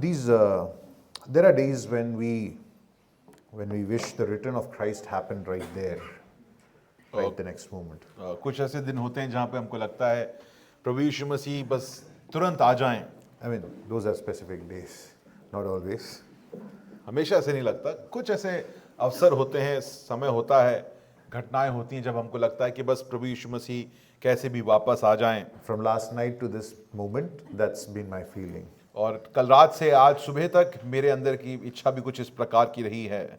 There are days when we wish the return of Christ happened right there, right the next moment. कुछ ऐसे दिन होते हैं जहाँ पे हमको लगता है प्रभु यीशु मसीह बस तुरंत आ जाएं। I mean, those are specific days, not always. हमेशा ऐसे नहीं लगता, कुछ ऐसे अवसर होते हैं, समय होता है, घटनाएं होती हैं जब हमको लगता है कि बस प्रभु यीशु मसीह कैसे भी वापस आ जाएं। From last night to this moment, that's been my feeling. और कल रात से आज सुबह तक मेरे अंदर की इच्छा भी कुछ इस प्रकार की रही है।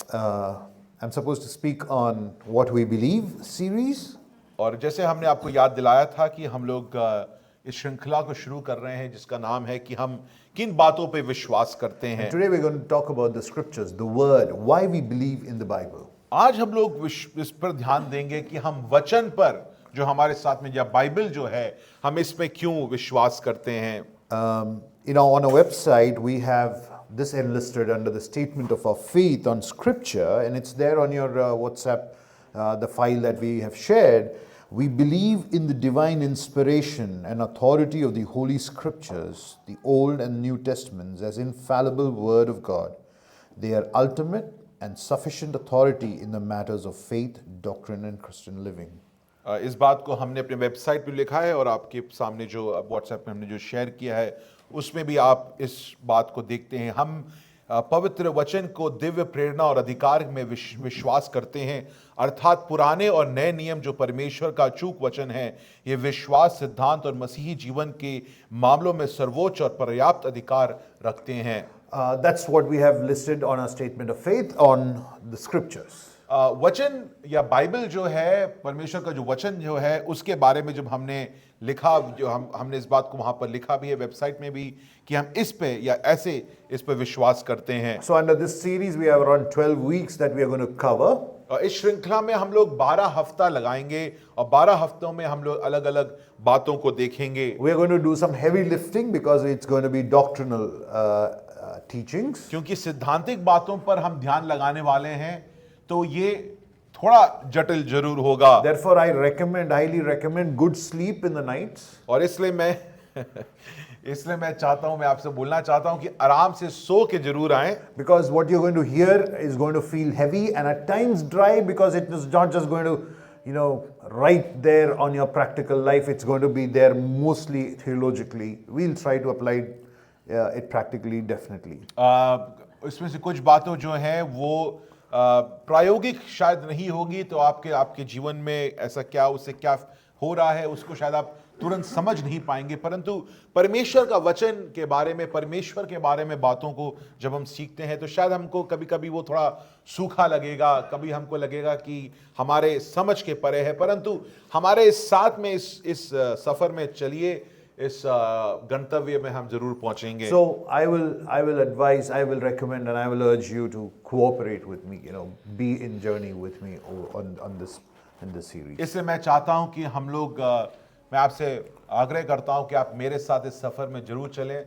I'm supposed to speak on what we believe series. और जैसे हमने आपको याद दिलाया था कि हम लोग इस श्रृंखला को शुरू कर रहे हैं जिसका नाम है कि हम किन बातों पे विश्वास करते हैं। Today we're going to talk about the scriptures, the word, why we believe in the Bible. आज हम लोग इस पर ध्यान देंगे कि हम वचन पर जो हमारे साथ में या बाइबल जो है हम इस पे क्यों विश्वास करते हैं। On our website we have this enlisted under the statement of our faith on scripture, and it's there on your WhatsApp, the file that we have shared. We believe in the divine inspiration and authority of the Holy Scriptures, the Old and New Testaments, as infallible Word of God. They are ultimate and sufficient authority in the matters of faith, doctrine and Christian living. इस बात को हमने अपने website पे लिखा है और आपके सामने जो व्हाट्सएप में हमने जो शेयर किया है उसमें भी आप इस बात को देखते हैं। हम पवित्र वचन को दिव्य प्रेरणा और अधिकार में विश्वास करते हैं, अर्थात पुराने और नए नियम जो परमेश्वर का अचूक वचन है, ये विश्वास सिद्धांत और मसीही जीवन के मामलों में सर्वोच्च और पर्याप्त अधिकार रखते हैं। That's what we have listed on our statement of faith on the scriptures. वचन या बाइबल जो है, परमेश्वर का जो वचन जो है उसके बारे में जब हमने लिखा, जो हमने इस बात को वहां पर लिखा भी है वेबसाइट में भी कि हम इस पे या ऐसे इस पे विश्वास करते हैं। So under this series we have around 12 weeks that we are going to cover. इस श्रृंखला में हम लोग 12 हफ्ता लगाएंगे और 12 हफ्तों में हम लोग अलग अलग बातों को देखेंगे। We are going to do some heavy lifting because it's going to be doctrinal teachings. क्योंकि सिद्धांतिक बातों पर हम ध्यान लगाने वाले हैं तो ये थोड़ा जटिल जरूर होगा। Therefore I highly recommend good sleep in the nights. और इसलिए मैं चाहता हूं, मैं आपसे बोलना चाहता हूं कि आराम से सो के जरूर आएं। Because what you're going to hear is going to feel heavy and at times dry, because it is not just going to, right there on your practical life. It's going to be there mostly theologically. We'll try to apply it practically, definitely. इसमें से कुछ बातों जो हैं वो प्रायोगिक शायद नहीं होगी, तो आपके जीवन में ऐसा क्या, उससे क्या हो रहा है उसको शायद आप तुरंत समझ नहीं पाएंगे, परंतु परमेश्वर का वचन के बारे में, परमेश्वर के बारे में बातों को जब हम सीखते हैं तो शायद हमको कभी कभी वो थोड़ा सूखा लगेगा, कभी हमको लगेगा कि हमारे समझ के परे है, परंतु हमारे साथ में इस सफर में चलिए, इस गंतव्य में हम जरूर पहुंचेंगे। So I will advise, I will recommend, and I will urge you to cooperate with me, be in journey with me on this in this series. इसलिए मैं चाहता हूं कि हम लोग, मैं आपसे आग्रह करता हूं कि आप मेरे साथ इस सफर में जरूर चलें।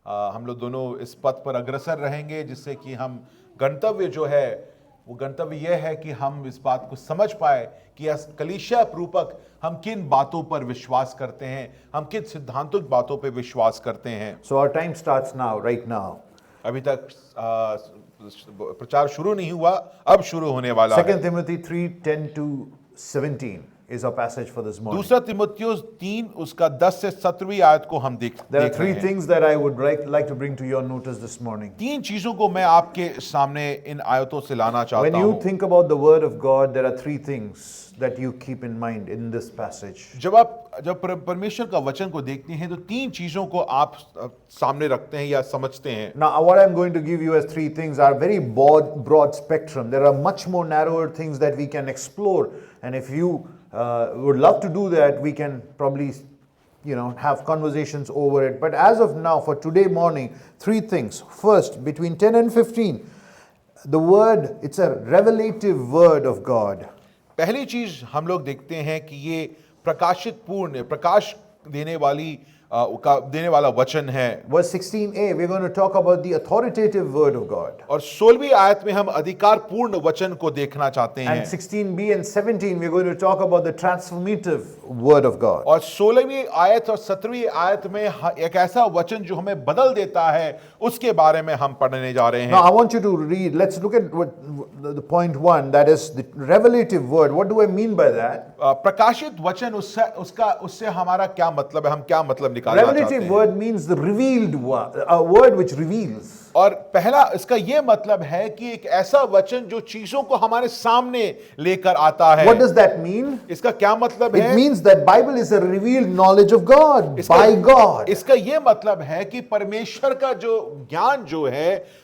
हम लोग दोनों इस पथ पर अग्रसर रहेंगे जिससे कि हम गंतव्य जो है वो गंतव्य यह है कि हम इस बात को समझ पाए कि कलीसिया रूपक हम किन बातों पर विश्वास करते हैं, हम किन सिद्धांतिक बातों पर विश्वास करते हैं। So our time starts now, right now. अभी तक प्रचार शुरू नहीं हुआ, अब शुरू होने वाला है। 2 Timothy 3:10-17 is our passage for this morning. दूसरा तिमुथियुस 3 उसका 10 से 17वीं आयत को हम देख There are रहे three हैं। things that I would like to bring to your notice this morning. तीन चीजों को मैं आपके सामने इन आयतों से लाना When चाहता you हूं। think about the word of God, there are three things that you keep in mind in this passage. जब परमेश्वर का वचन को देखते हैं तो तीन चीजों को आप सामने रखते हैं या समझते हैं। Now, what I'm going to give you as three things are very broad spectrum. There are much more narrower things that we can explore, and if you would love to do that, we can probably have conversations over it. But as of now, for today morning, three things. First, between 10 and 15, the word, it's a revelative word of God. पहली चीज हम लोग देखते हैं कि ये प्रकाश देने वाली का देने वाला वचन है। Verse 16a, we're going to talk about the authoritative word of God. और 16वीं आयत में हम अधिकार पूर्ण वचन को देखना चाहते हैं। And 16b and 17, we're going to talk about the transformative word of God. और 16वीं आयत और 17वीं आयत में एक ऐसा वचन जो हमें बदल देता है, उसके बारे में हम पढ़ने जा रहे Now, हैं। I want you to read, let's look at the point 1, that is the revelative word. What do I mean by that? प्रकाशित वचन उससे हमारा क्या मतलब है, हम क्या मतलब निकालना चाहते Revelative हैं। word means the revealed word, a word which reveals. और पहला इसका ये मतलब है कि एक ऐसा वचन जो चीजों को हमारे सामने लेकर आता है। What does that mean? इसका क्या मतलब It है? means that Bible is a revealed knowledge of God by God. इसका ये मतलब है कि परमेश्वर का जो ज्ञान जो है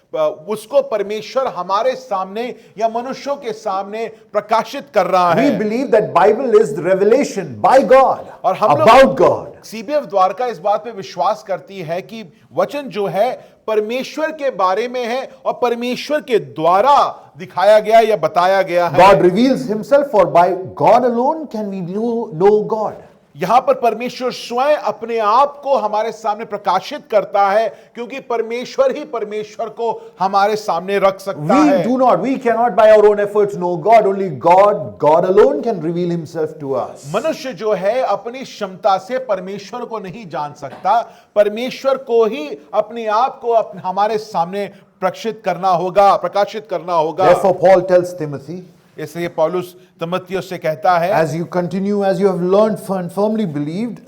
उसको परमेश्वर हमारे सामने या मनुष्यों के सामने प्रकाशित कर रहा We है। believe that Bible is the revelation by God और हम लोग about God. सीबीएफ द्वारका इस बात पे विश्वास करती है कि वचन जो है परमेश्वर के बारे में है और परमेश्वर के द्वारा दिखाया गया या बताया गया है। God reveals himself, for by God alone can we know God. यहां पर परमेश्वर स्वयं अपने आप को हमारे सामने प्रकाशित करता है, क्योंकि परमेश्वर ही परमेश्वर को हमारे सामने रख सकता है। We cannot by our own efforts know God. Only God alone can reveal himself to us. मनुष्य जो है अपनी क्षमता से परमेश्वर को नहीं जान सकता, परमेश्वर को ही अपने आप को हमारे सामने प्रकाशित करना होगा। Therefore, Paul tells Timothy, इसलिए पौलुस तीमुथियुस से कहता है, as you continue, as you have learned and firmly believed,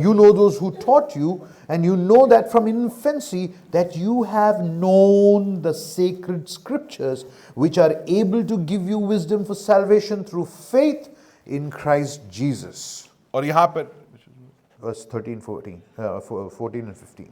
you know those who taught you, and you know that from infancy that you have known the sacred scriptures, which are able to give you wisdom for salvation through faith in Christ Jesus. और यहाँ पर Verse 13, 14 and 15.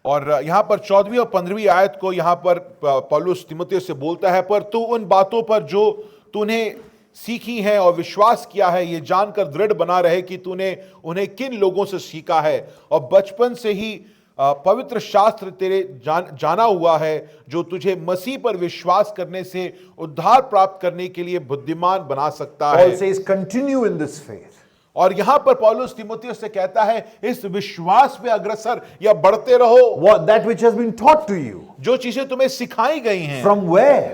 और यहाँ पर 14वीं और 15वीं आयत को यहाँ पर पौलुस तीमुथियुस से बोलता है, पर तू उन बातों पर जो तूने सीखी है और विश्वास किया है, ये जानकर दृढ़ बना रहे कि तूने उन्हें किन लोगों से सीखा है, और बचपन से ही पवित्र शास्त्र तेरे जाना हुआ है, जो तुझे मसीह पर विश्वास करने से उद्धार प्राप्त करने के लिए बुद्धिमान बना सकता है। Paul says, continue in this faith. और यहां पर पौलुस तीमुथियुस से कहता है, इस विश्वास पे अग्रसर या बढ़ते रहो। That which has been taught to you. जो चीजें तुम्हें सिखाई गई हैं। From where?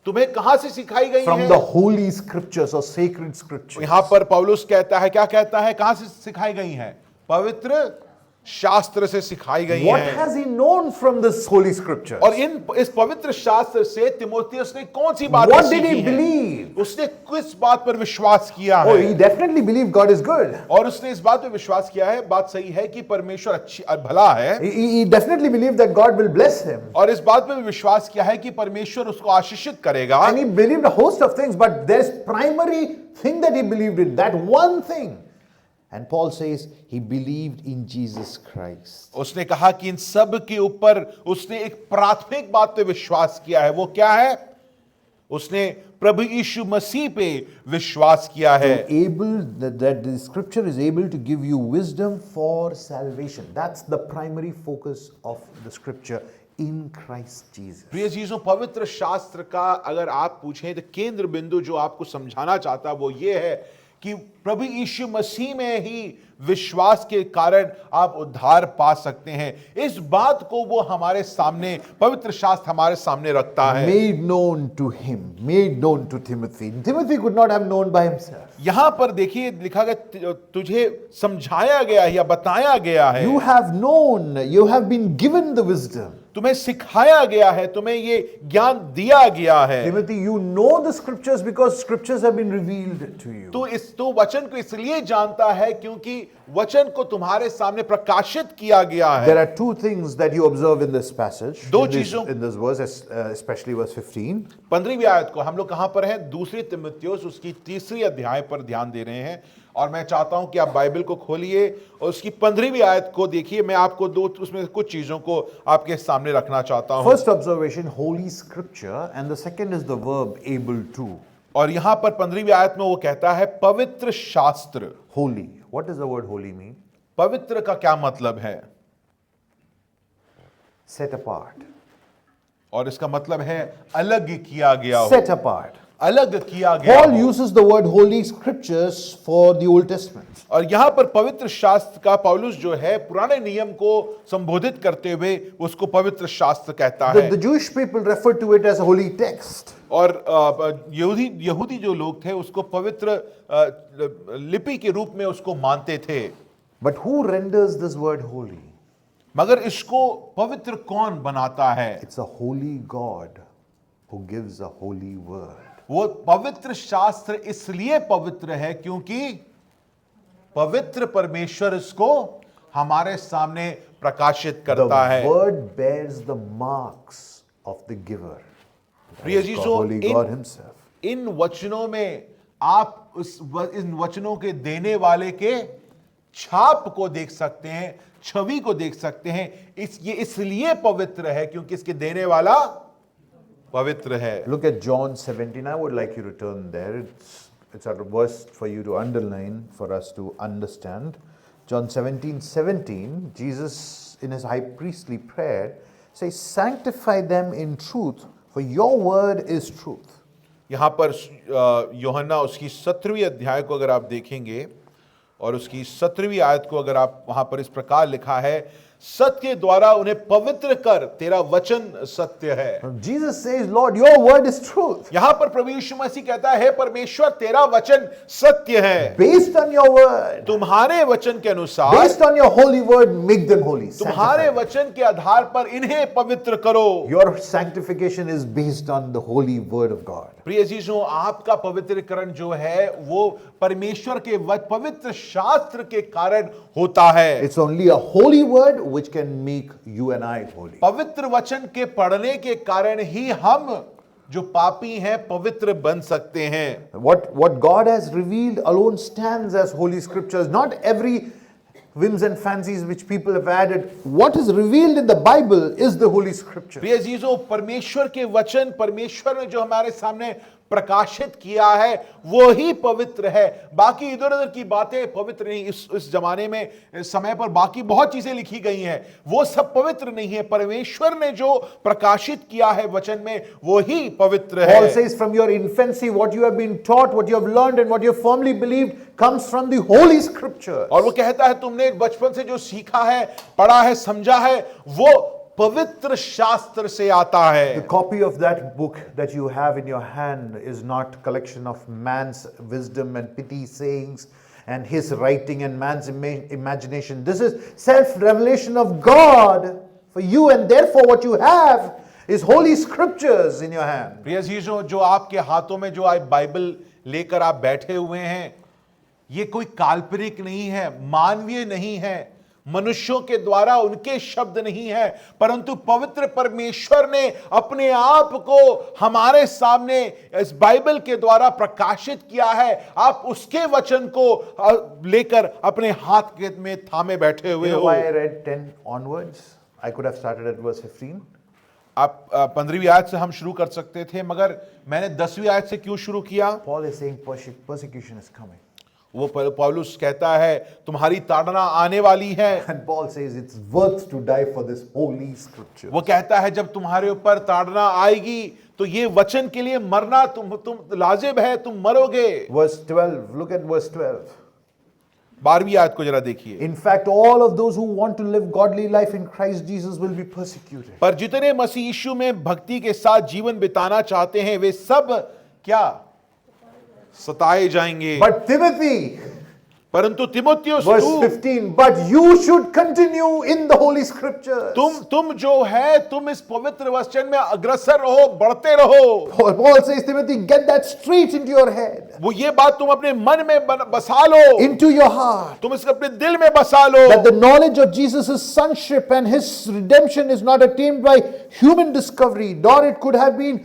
तुम्हें कहां से सिखाई गई From हैं? the holy scriptures or sacred scriptures. यहां पर पौलुस कहता है, क्या कहता है, कहां से सिखाई गई हैं? पवित्र शास्त्र से सिखाई गई What हैं। has he known from this holy scriptures? और इस पवित्र शास्त्र से तीमुथियुस ने कौन सी बात What did सीखी he हैं? believe? उसने किस बात पर विश्वास किया Oh, है? he definitely believed God is good. और उसने इस बात पर विश्वास किया है, बात सही है कि परमेश्वर भला है। He definitely believed that God will bless him. और इस बात पर भी विश्वास किया है कि परमेश्वर उसको आशीषित करेगा। And he believed a host of things, but there's primary thing that he believed in, that one thing. And Paul says he believed in Jesus Christ. उसने कहा कि इन सब के ऊपर उसने एक प्राथमिक बात पे विश्वास किया है। वो क्या है? उसने प्रभु यीशु मसीह पे विश्वास किया है। That the scripture is able to give you wisdom for salvation. That's the primary focus of the scripture in Christ Jesus. प्रिय चीजों, पवित्र शास्त्र का अगर आप पूछें तो केंद्र बिंदु जो आपको समझाना चाहता वो ये है कि प्रभु यीशु मसीह में ही विश्वास के कारण आप उद्धार पा सकते हैं। इस बात को वो हमारे सामने, पवित्र शास्त्र हमारे सामने रखता है। Made known to him, made known to Timothy. Timothy could not have known by himself. यहां पर देखिए लिखा गया, तुझे समझाया गया या बताया गया है। You have known, you have been given the wisdom. तुम्हें सिखाया गया है, तुम्हें ये ज्ञान दिया गया है। Timothy, you know the scriptures because scriptures have been revealed to you. तो वचन को इसलिए जानता है क्योंकि वचन को तुम्हारे सामने प्रकाशित किया गया है। There are two things that you observe in this passage, दो in this verse, especially verse 15. 15वीं आयत को हम लोग कहां पर हैं? दूसरी तीमुथियुस उसकी 3री अध्याय पर ध्यान दे रहे हैं, और मैं चाहता हूं कि आप बाइबल को खोलिए और उसकी 15वीं आयत को देखिए। मैं आपको उसमें कुछ चीजों को आपके सामने रखना चाहता हूं। First observation, holy scripture, and the second is the verb able to. और यहां पर 15वीं आयत में वो कहता है पवित्र शास्त्र। Holy. What does the word holy mean? पवित्र का क्या मतलब है? Set apart. और इसका मतलब है अलग किया गया हो, Set apart. अलग किया गया Paul हो। uses the word holy scriptures for the Old Testament. और यहाँ पर पवित्र शास्त्र का पौलुस जो है पुराने नियम को संबोधित करते हुए उसको पवित्र शास्त्र कहता है। The Jewish people refer to it as a holy text. और यहूदी जो लोग थे उसको पवित्र लिपि के रूप में उसको मानते थे। But who renders this word holy? मगर इसको पवित्र कौन बनाता है? It's a holy God who gives a holy word. वो पवित्र शास्त्र इसलिए पवित्र है क्योंकि पवित्र परमेश्वर इसको हमारे सामने प्रकाशित करता The है। word bears the marks of the giver. प्रिय The जीसो, holy God himself. इन वचनों में आप इन वचनों के देने वाले के छाप को देख सकते हैं, छवि को देख सकते हैं। ये इसलिए पवित्र है क्योंकि इसके देने वाला पवित्र है। Look at John 17. I would like you to turn there. It's a verse for you to underline for us to understand. John 17:17. Jesus, in his high priestly prayer, says, "Sanctify them in truth, for your word is truth." यहाँ पर यूहन्ना उसकी 17वीं अध्याय को अगर आप देखेंगे और उसकी 17वीं आयत को अगर आप वहां पर इस प्रकार लिखा है, सत्य द्वारा उन्हें पवित्र कर, तेरा वचन सत्य है। Jesus says, "Lord, your word is truth." यहां पर प्रभु यीशु मसीह कहता है, परमेश्वर तेरा वचन सत्य है। Based on your word, तुम्हारे वचन के अनुसार, based on your holy word, make them holy. तुम्हारे Sanctify. वचन के आधार पर इन्हें पवित्र करो। Your sanctification is based on the holy word of God. प्रिय जीसो, आपका पवित्रीकरण जो है वो परमेश्वर के पवित्र शास्त्र के कारण होता है। It's only a holy word which can make you and I holy. पवित्र वचन के पढ़ने के कारण ही हम जो पापी हैं पवित्र बन सकते हैं। What God has revealed alone stands as holy scriptures, not every whims and fancies which people have added. What is revealed in the Bible is the holy scripture. प्रिय जीसो, परमेश्वर के वचन, परमेश्वर ने जो हमारे सामने प्रकाशित किया है वो ही पवित्र है। बाकी इधर उधर की बातें पवित्र नहीं। इस जमाने में, इस समय पर बाकी बहुत चीजें लिखी गई हैं, वो सब पवित्र नहीं है। परमेश्वर ने जो प्रकाशित किया है वचन में वो ही पवित्र है। Paul says, from your infancy, what you have been taught, what you have learned, and what you have firmly believed comes from the holy scriptures. और वो कहता है तुमने बचपन से जो सीखा है, पढ़ा है, समझा है, वो पवित्र शास्त्र से आता है। The copy of that book that you have in your hand is not collection of man's wisdom and petty sayings and his writing and man's imagination. This is self-revelation of God for you, and therefore what you have is holy scriptures in your hand. प्रिय जीजों, जो आपके हाथों में जो आप Bible लेकर आप बैठे हुए हैं, ये कोई काल्पनिक नहीं है, मानवीय नहीं है, मनुष्यों के द्वारा उनके शब्द नहीं है, परंतु पवित्र परमेश्वर ने अपने आप को हमारे सामने इस बाइबल के द्वारा प्रकाशित किया है। आप उसके वचन को लेकर अपने हाथ में थामे बैठे हुए You know हो। why I read 10 onwards? I could have started at verse 15. आप 15वीं आयत से हम शुरू कर सकते थे, मगर मैंने 10वीं आयत से क्यों शुरू किया? Paul is saying persecution is coming. वो पौलुस कहता है तुम्हारी ताड़ना आने वाली है। And Paul says it's worth to die for this holy scripture. वो कहता है जब तुम्हारे ऊपर ताड़ना आएगी तो ये वचन के लिए मरना तुम लाजिम है, तुम मरोगे। Verse 12, look at verse 12. 12वीं आयत को जरा देखिए। In fact, all of those who want to live godly life in Christ Jesus will be persecuted. पर जितने मसीह यीशु में भक्ति के साथ जीवन बिताना चाहते हैं वे सब क्या सताए जाएंगे। But Timothy, परंतु तिमोथियुस, verse 15, but you should continue in the holy scriptures. तुम जो है तुम इस पवित्र वचन में अग्रसर रहो, बढ़ते रहो। Paul says, Timothy, get that straight into your head, वो ये बात तुम अपने मन में बसा लो, into your heart, तुम इसको अपने दिल में बसा लो। that the knowledge of Jesus' sonship and his redemption is not attained by human discovery, nor it could have been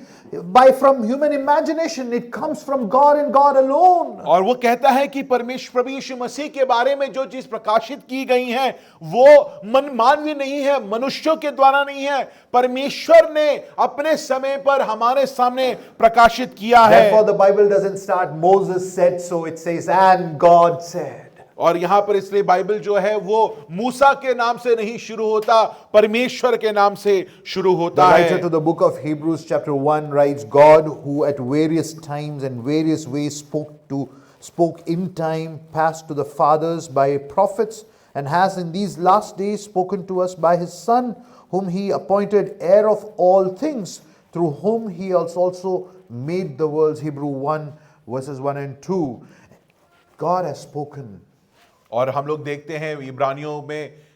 from human imagination. It comes from God and God alone. और वो कहता है कि परमेश्वर प्रभु यीशु मसीह के बारे में जो चीज प्रकाशित की गई है वो मानवीय नहीं है, मनुष्यों के द्वारा नहीं है, परमेश्वर ने अपने समय पर हमारे सामने प्रकाशित किया है। Therefore, the Bible doesn't start, Moses said so. It says, and God said. और यहां पर इसलिए बाइबल जो है वो मूसा के नाम से नहीं शुरू होता, परमेश्वर के नाम से शुरू The होता writer है। to the book of Hebrews, chapter 1, writes, God, who at various times and various ways spoke in time past to the fathers by prophets, and has in these last days spoken to us by his Son, whom he appointed heir of all things, through whom he has also made the worlds. Hebrew 1, verses 1 and 2. God has spoken. और हम लोग देखते हैं इब्रानियों में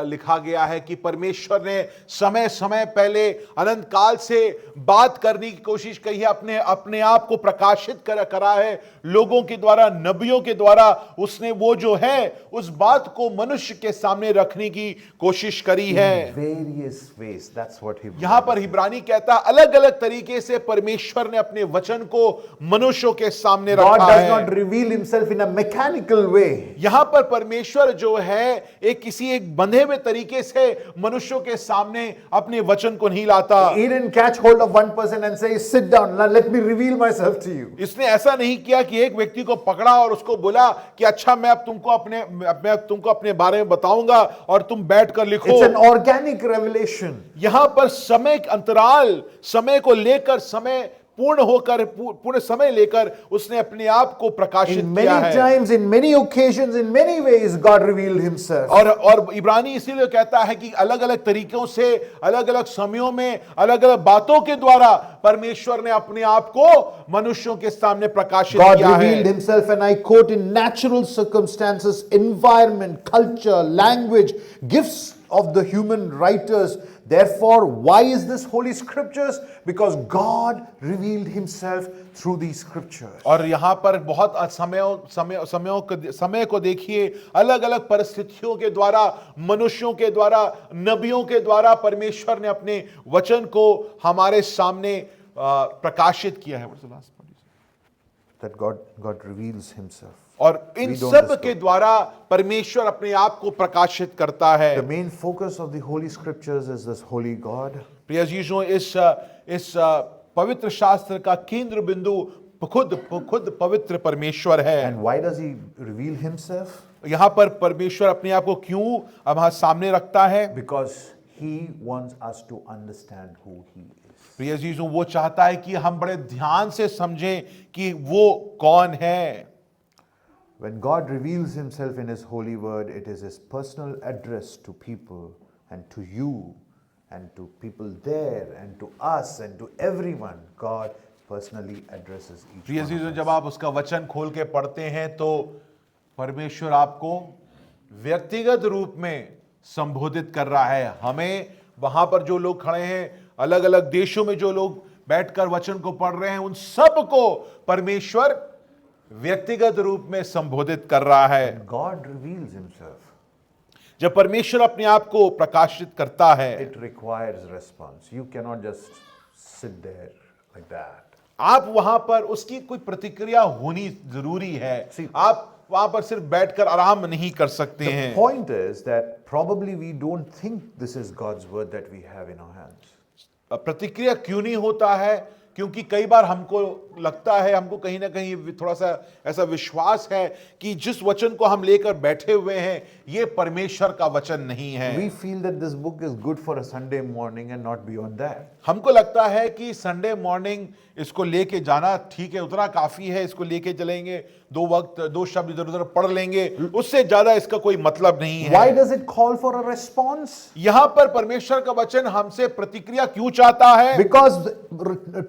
लिखा गया है कि परमेश्वर ने समय समय पहले अनंत काल से बात करने की कोशिश की है, अपने आप को प्रकाशित करा है लोगों के द्वारा, नबियों के द्वारा। उसने वो जो है उस बात को मनुष्य के सामने रखने की कोशिश करी है। Various ways. That's what he. यहां पर इब्रानी कहता है अलग अलग तरीके से परमेश्वर ने अपने वचन को मनुष्यों के सामने God रखा does है। not reveal himself in a mechanical way. यहां पर परमेश्वर जो है एक बंधे हुए तरीके से मनुष्यों के सामने अपने वचन को नहीं लाता। He didn't catch hold of one person and say, sit down, let me reveal myself to you. इसने ऐसा नहीं किया कि एक व्यक्ति को पकड़ा और उसको बोला कि अच्छा मैं अब तुमको अपने बारे में बताऊंगा और तुम बैठकर लिखो। It's an organic revelation. यहां पर समय अंतराल, समय को लेकर, समय पूर्ण होकर, पूर्ण समय लेकर उसने अपने आप को प्रकाशित In किया many है। times, in many occasions, in many ways, God revealed himself. और इब्रानी इसीलिए कहता है कि अलग अलग तरीकों से, अलग अलग समयों में, अलग अलग बातों के द्वारा परमेश्वर ने अपने आप को मनुष्यों के सामने प्रकाशित God किया revealed है। himself, and I quote, in natural circumstances, environment, culture, language, gifts of the human writers. Therefore, why is this Holy Scriptures? Because God revealed himself through these scriptures. और यहाँ पर बहुत समय को देखिए, अलग अलग परिस्थितियों के द्वारा, मनुष्यों के द्वारा, नबियों के द्वारा परमेश्वर ने अपने वचन को हमारे सामने प्रकाशित किया है। That God reveals himself. और इन We don't सब disturb. के द्वारा परमेश्वर अपने आप को प्रकाशित करता है। The main focus of the Holy Scriptures is this holy God. प्रिय अजीजों, इस पवित्र शास्त्र का केंद्र बिंदु खुद पवित्र परमेश्वर है। And why does he reveal himself? यहाँ पर परमेश्वर अपने आप को क्यों हमारे सामने रखता है? Because he wants us to understand who he is. प्रिय अजीजों, वो चाहता है कि हम बड़े ध्यान से समझें कि वो कौन है। When God reveals himself in his holy word, it is his personal address to people and to you and to people there and to us and to everyone. God personally addresses each प्रिय one अजीजों, of जब us. आप उसका वचन खोल के पढ़ते हैं तो परमेश्वर आपको व्यक्तिगत रूप में संबोधित कर रहा है। हमें वहां पर जो लोग खड़े हैं, अलग अलग देशों में जो लोग बैठकर वचन को पढ़ रहे हैं, उन सबको परमेश्वर व्यक्तिगत रूप में संबोधित कर रहा है। God reveals himself. जब परमेश्वर अपने आप को प्रकाशित करता है, It requires response. You cannot just sit there like that. आप वहां पर उसकी कोई प्रतिक्रिया होनी जरूरी है। See, आप वहां पर सिर्फ बैठकर आराम नहीं कर सकते The हैं। point is that probably we don't think this is God's word that we have in our hands. प्रतिक्रिया क्यों नहीं होता है? क्योंकि कई बार हमको लगता है, हमको कहीं ना कहीं थोड़ा सा ऐसा विश्वास है कि जिस वचन को हम लेकर बैठे हुए हैं, ये परमेश्वर का वचन नहीं है। We feel that this book is good for a Sunday morning and not beyond that. हमको लगता है कि संडे मॉर्निंग इसको लेके जाना ठीक है, उतना काफी है, इसको लेके चलेंगे, दो शब्द इधर उधर पढ़ लेंगे, उससे ज्यादा इसका कोई मतलब नहीं है। Why does it call for a response? यहां पर परमेश्वर का वचन हमसे प्रतिक्रिया क्यों चाहता है? Because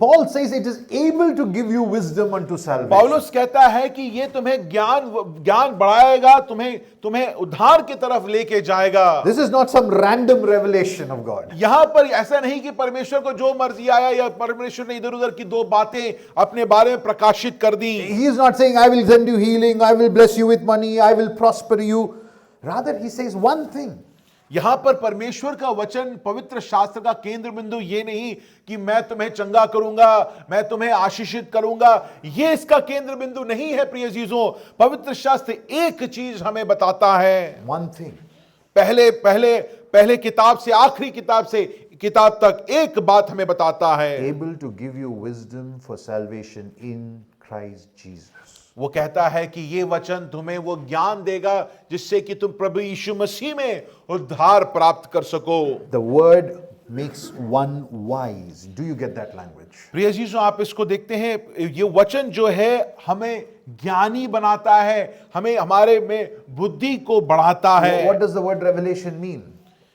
Paul says it is able to give you wisdom unto salvation. पौलुस कहता है कि ये तुम्हें ज्ञान बढ़ाएगा, तुम्हें उद्धार की तरफ लेके जाएगा। This is not some random revelation of God. यहां पर ऐसा नहीं कि परमेश्वर को जो मर्जी आया या परमेश्वर ने इधर उधर की दो बातें अपने बारे में प्रकाशित कर दी। He is not saying, I will send you healing, I will bless you with money, I will prosper you. Rather, he says one thing. यहां पर परमेश्वर का वचन, पवित्र शास्त्र का केंद्र बिंदु ये नहीं कि मैं तुम्हें चंगा करूंगा, मैं तुम्हें आशीषित करूंगा, ये इसका केंद्र बिंदु नहीं है। प्रिय अजीजों, पवित्र शास्त्र एक चीज हमें बताता है। One thing. पहले किताब से आखिरी किताब तक एक बात हमें बताता है। Able to give you wisdom for salvation in Christ Jesus. वो कहता है कि ये वचन तुम्हें वो ज्ञान देगा जिससे कि तुम प्रभु यीशु मसीह में उद्धार प्राप्त कर सको। The word makes one wise. Do you get that language? प्रिय जीसो, आप इसको देखते हैं, ये वचन जो है हमें ज्ञानी बनाता है, हमें हमारे में बुद्धि को बढ़ाता है। What does the word revelation mean?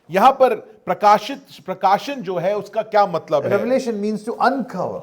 यहां पर प्रकाशन जो है उसका क्या मतलब है? Revelation means to uncover.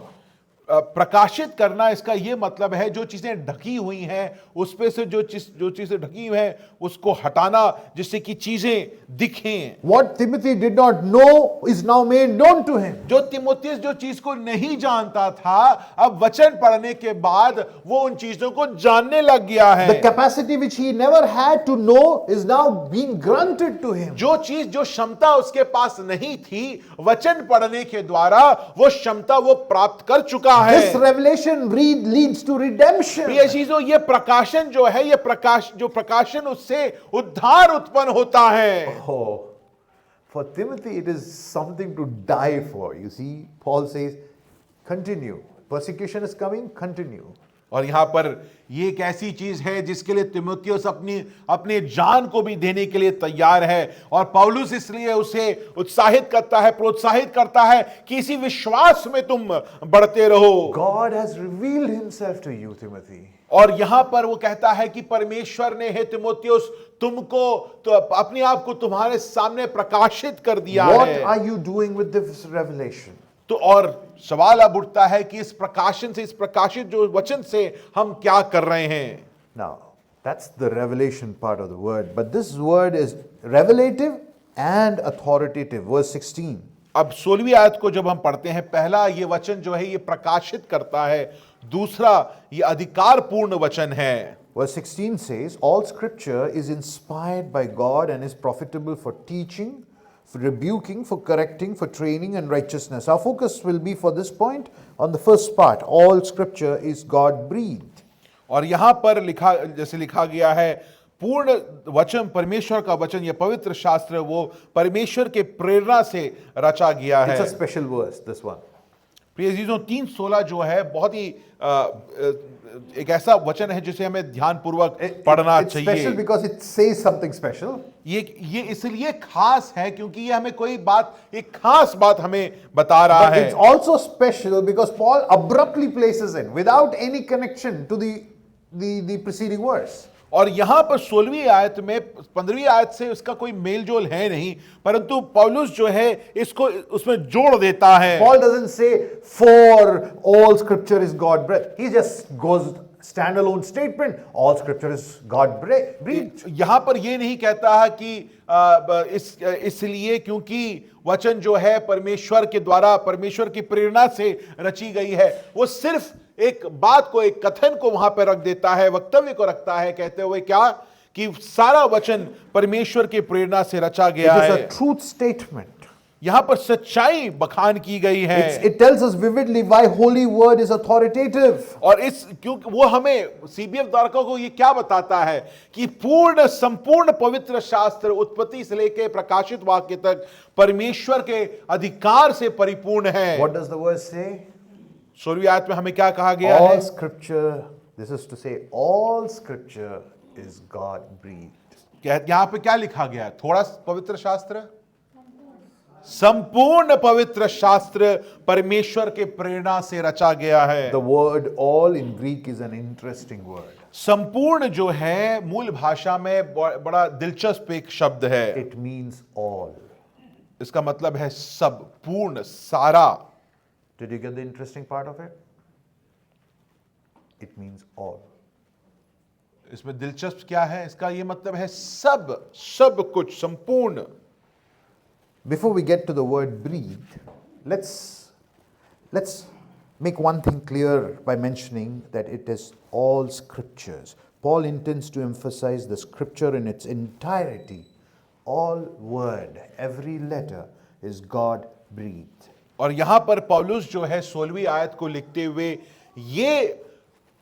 प्रकाशित करना, इसका यह मतलब है जो चीजें ढकी हुई हैं उस पे से जो चीजें ढकी हुई हैं उसको हटाना जिससे कि चीजें दिखें। What Timothy did not know is now made known to him. जो तीमुथियुस जो चीज को नहीं जानता था, अब वचन पढ़ने के बाद वो उन चीजों को जानने लग गया है। The capacity which he never had to know is now being granted to him. जो चीज, जो क्षमता उसके पास नहीं थी, वचन पढ़ने के द्वारा वो क्षमता वो प्राप्त कर चुका है। This revelation leads to redemption. प्रिय चीजों, ये प्रकाशन जो है, ये प्रकाशन उससे उद्धार उत्पन्न होता है। Oh, for Timothy, it is something to die for. You see, Paul says, continue. Persecution is coming, continue. और यहां पर ये एक ऐसी चीज है जिसके लिए तीमुथियुस अपने जान को भी देने के लिए तैयार है, और पौलुस इसलिए उसे उत्साहित करता है, प्रोत्साहित करता है कि इसी विश्वास में तुम बढ़ते रहो। God has revealed himself to you, Timothy. और यहां पर वो कहता है कि परमेश्वर ने, हे तीमुथियुस, तुमको तो अपने आप को तुम्हारे सामने प्रकाशित कर दिया What है। are you doing with this revelation? तो और सवाल अब उठता है कि इस प्रकाशन से, इस प्रकाशित जो वचन से हम क्या कर रहे हैं? Now, that's the revelation part of the word. But this word is revelative and authoritative. Verse 16. अब 16वीं आयत को जब हम पढ़ते हैं, पहला ये वचन जो है ये प्रकाशित करता है, दूसरा ये अधिकारपूर्ण वचन है। Verse 16 says, all scripture is inspired by God and is profitable for teaching, for rebuking, for correcting, for training in righteousness. Our focus will be for this point on the first part. All scripture is God breathed. और यहां पर जैसे लिखा गया है, पूर्ण वचन, परमेश्वर का वचन, यह पवित्र शास्त्र वो परमेश्वर के प्रेरणा से रचा गया है। It's a special verse, this one. प्रिय जीजों, 3:16 जो है बहुत ही एक ऐसा वचन है जिसे हमें ध्यानपूर्वक पढ़ना It's special चाहिए। because it says something special. ये इसलिए खास है क्योंकि ये हमें कोई बात, एक खास बात हमें बता रहा But है। it's also special because Paul abruptly places it without any connection to the preceding verse. और यहां पर 16वीं आयत में 15वीं आयत से उसका कोई मेल जोल है नहीं, परंतु पौलुस जो है इसको उसमें जोड़ देता है। Paul doesn't say, for all scripture is God breathed. He just goes standalone statement, all scripture is God breathed. यहां पर ये नहीं कहता है कि इसलिए क्योंकि वचन जो है परमेश्वर के द्वारा, परमेश्वर की प्रेरणा से रची गई है। वो सिर्फ एक बात को, एक कथन को वहां पर रख देता है, वक्तव्य को रखता है, कहते हुए क्या कि सारा वचन परमेश्वर की प्रेरणा से रचा गया It is है। a truth statement. यहां पर सच्चाई बखान की गई है। It tells us vividly why holy word is authoritative. और क्योंकि वो हमें सीबीएफ द्वारका को ये क्या बताता है कि संपूर्ण पवित्र शास्त्र उत्पत्ति से लेकर प्रकाशित वाक्य तक परमेश्वर के अधिकार से परिपूर्ण है। What does the verse say? 16वीं आयत में हमें क्या कहा गया है? All scripture, this is to say, all scripture is God breathed. यहां पे क्या लिखा गया है? थोड़ा पवित्र शास्त्र, संपूर्ण पवित्र शास्त्र परमेश्वर के प्रेरणा से रचा गया है। The word all in Greek is an interesting word. संपूर्ण जो है मूल भाषा में बड़ा दिलचस्प एक शब्द है। It means all. इसका मतलब है सब, पूर्ण, सारा। Did you get the interesting part of it? It means all. इसमें दिलचस्प क्या है? इसका ये मतलब है सब कुछ, संपूर्ण। Before we get to the word breathed, let's make one thing clear by mentioning that it is all scriptures. Paul intends to emphasize the scripture in its entirety. All word, every letter is God breathed. और यहां पर पौलुस जो है 16वीं आयत को लिखते हुए ये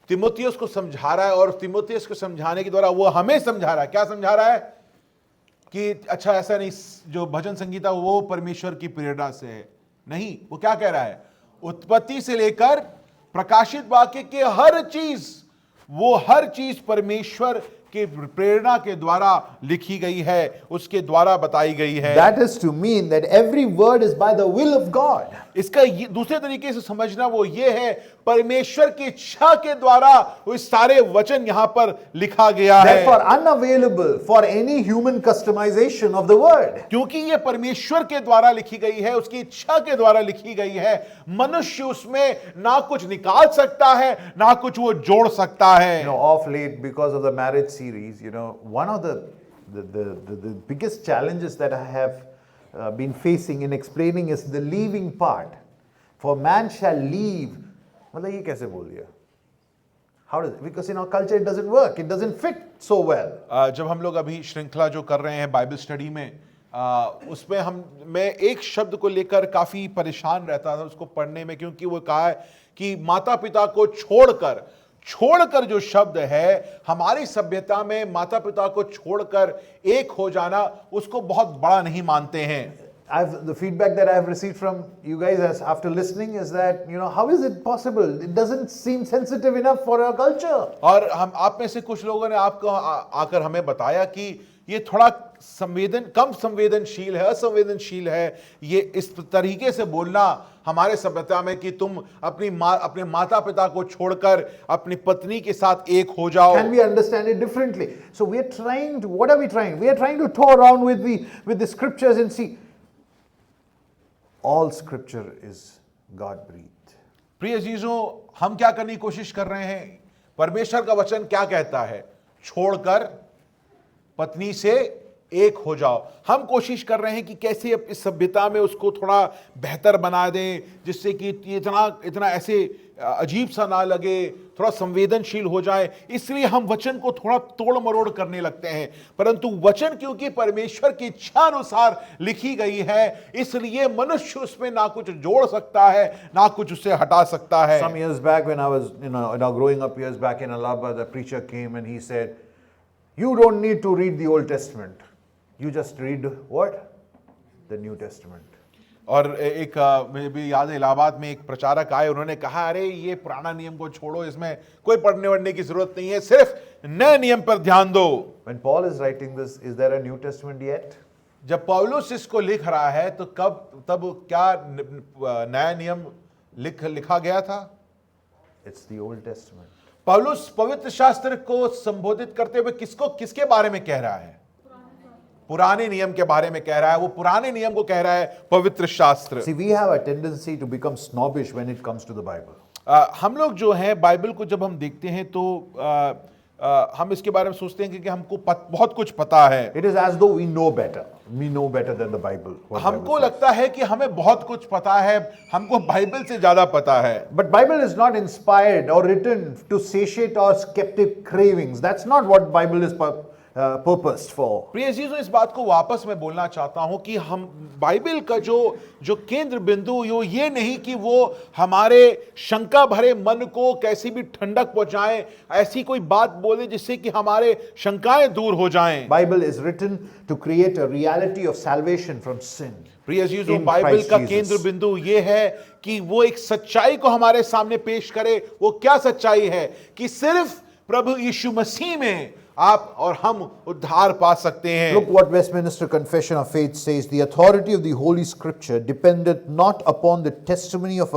तीमुथियुस को समझा रहा है, और तीमुथियुस को समझाने के द्वारा वो हमें समझा रहा है। क्या समझा रहा है? कि अच्छा ऐसा नहीं जो भजन संगीता वो परमेश्वर की प्रेरणा से है, नहीं। वो क्या कह रहा है? उत्पत्ति से लेकर प्रकाशित वाक्य के हर चीज वो हर चीज परमेश्वर के प्रेरणा के द्वारा लिखी गई है, उसके द्वारा बताई गई है। That is to mean that every word is by the will of God. इसका दूसरे तरीके से समझना वो ये है, परमेश्वर की इच्छा के द्वारा वो सारे वचन यहां पर लिखा गया है, Therefore, unavailable for any human customization of the word. क्योंकि ये परमेश्वर के द्वारा लिखी गई है, उसकी इच्छा के द्वारा लिखी गई है। मनुष्य उसमें ना कुछ निकाल सकता है, ना कुछ वो जोड़ सकता है। Of late, because of the marriage series, one of the biggest challenges that I have been facing in explaining is the leaving part. For man shall leave. मतलब ये कैसे बोल दिया? How does it? Because in our culture it doesn't work. It doesn't fit so well. जब हम लोग अभी श्रृंखला जो कर रहे हैं बाइबल स्टडी में, उसमें मैं एक शब्द को लेकर काफी परेशान रहता था उसको पढ़ने में, क्योंकि वो कहा है कि माता पिता को छोड़कर जो शब्द है, हमारी सभ्यता में माता पिता को छोड़कर एक हो जाना, उसको बहुत बड़ा नहीं मानते हैं। The feedback that I have received from you guys after listening is that, how is it possible? It doesn't seem sensitive enough for our culture. और आप में से कुछ लोगों ने आपको आकर हमें बताया कि ये थोड़ा कम संवेदनशील है, असंवेदनशील है, ये इस तरीके से बोलना हमारे सभ्यता में कि तुम अपने माता पिता को छोड़कर अपनी पत्नी के साथ एक हो जाओ। Can we understand it differently? So we are trying to, what are we trying? We are trying to tour around with the scriptures and see all scripture is God breathed. प्रिय अजीजों, हम क्या करने की कोशिश कर रहे हैं? परमेश्वर का वचन क्या कहता है? छोड़कर पत्नी से एक हो जाओ। हम कोशिश कर रहे हैं कि कैसे इस सभ्यता में उसको थोड़ा बेहतर बना दें, जिससे कि इतना ऐसे अजीब सा ना लगे, थोड़ा संवेदनशील हो जाए। इसलिए हम वचन को थोड़ा तोड़ मरोड़ करने लगते हैं, परंतु वचन क्योंकि परमेश्वर की इच्छा अनुसार लिखी गई है, इसलिए मनुष्य उसमें ना कुछ जोड़ सकता है, ना कुछ उससे हटा सकता है। Some years back when I was, growing up years back in Allahabad, the preacher came and he said, you don't need to read the Old Testament. You just read what? The New Testament. और एक मुझे भी याद है, इलाहाबाद में एक प्रचारक आए, उन्होंने कहा, अरे ये पुराना नियम को छोड़ो, इसमें कोई पढ़ने वढ़ने की जरूरत नहीं है, सिर्फ नए नियम पर ध्यान दो। When Paul is writing this, is there a New Testament yet? जब पौलुस इसको लिख रहा है तो तब क्या नया नियम लिखा गया था? It's the Old Testament. पौलुस पवित्र शास्त्र को संबोधित करते हुए किसके बारे में कह रहा है? पुराने नियम के बारे में कह रहा है। वो पुराने नियम को कह रहा है पवित्र शास्त्र। See, we have a tendency to become snobbish when it comes to the Bible. हम लोग जो हैं बाइबल को जब हम देखते हैं तो हम इसके बारे में सोचते हैं कि हमको बहुत कुछ पता है। It is as though we know better. We know better than the Bible. हमको लगता है कि हमें बहुत कुछ पता है, हमको बाइबल से ज्यादा पता है। But Bible is not inspired or written to satiate our skeptic cravings. That's not what Bible is purposed for. प्रिय चीजों, इस बात को वापस मैं बोलना चाहता हूं कि हम बाइबल का जो केंद्र बिंदु ये नहीं कि वो हमारे शंका भरे मन को कैसी भी ठंडक पहुंचाए, ऐसी कोई बात बोले जिससे कि हमारे शंकाएं दूर हो जाएं। Bible is written to create a reality of salvation from sin. प्रिय चीजों, बाइबल का केंद्र बिंदु ये है कि वो एक सच्चाई को हमारे सामने पेश करे। वो क्या सच्चाई है? कि सिर्फ प्रभु यीशु मसीह में आप और हम उद्धार पा सकते हैं। Look what Westminster Confession of Faith says. The authority of the Holy Scripture depended not upon the testimony of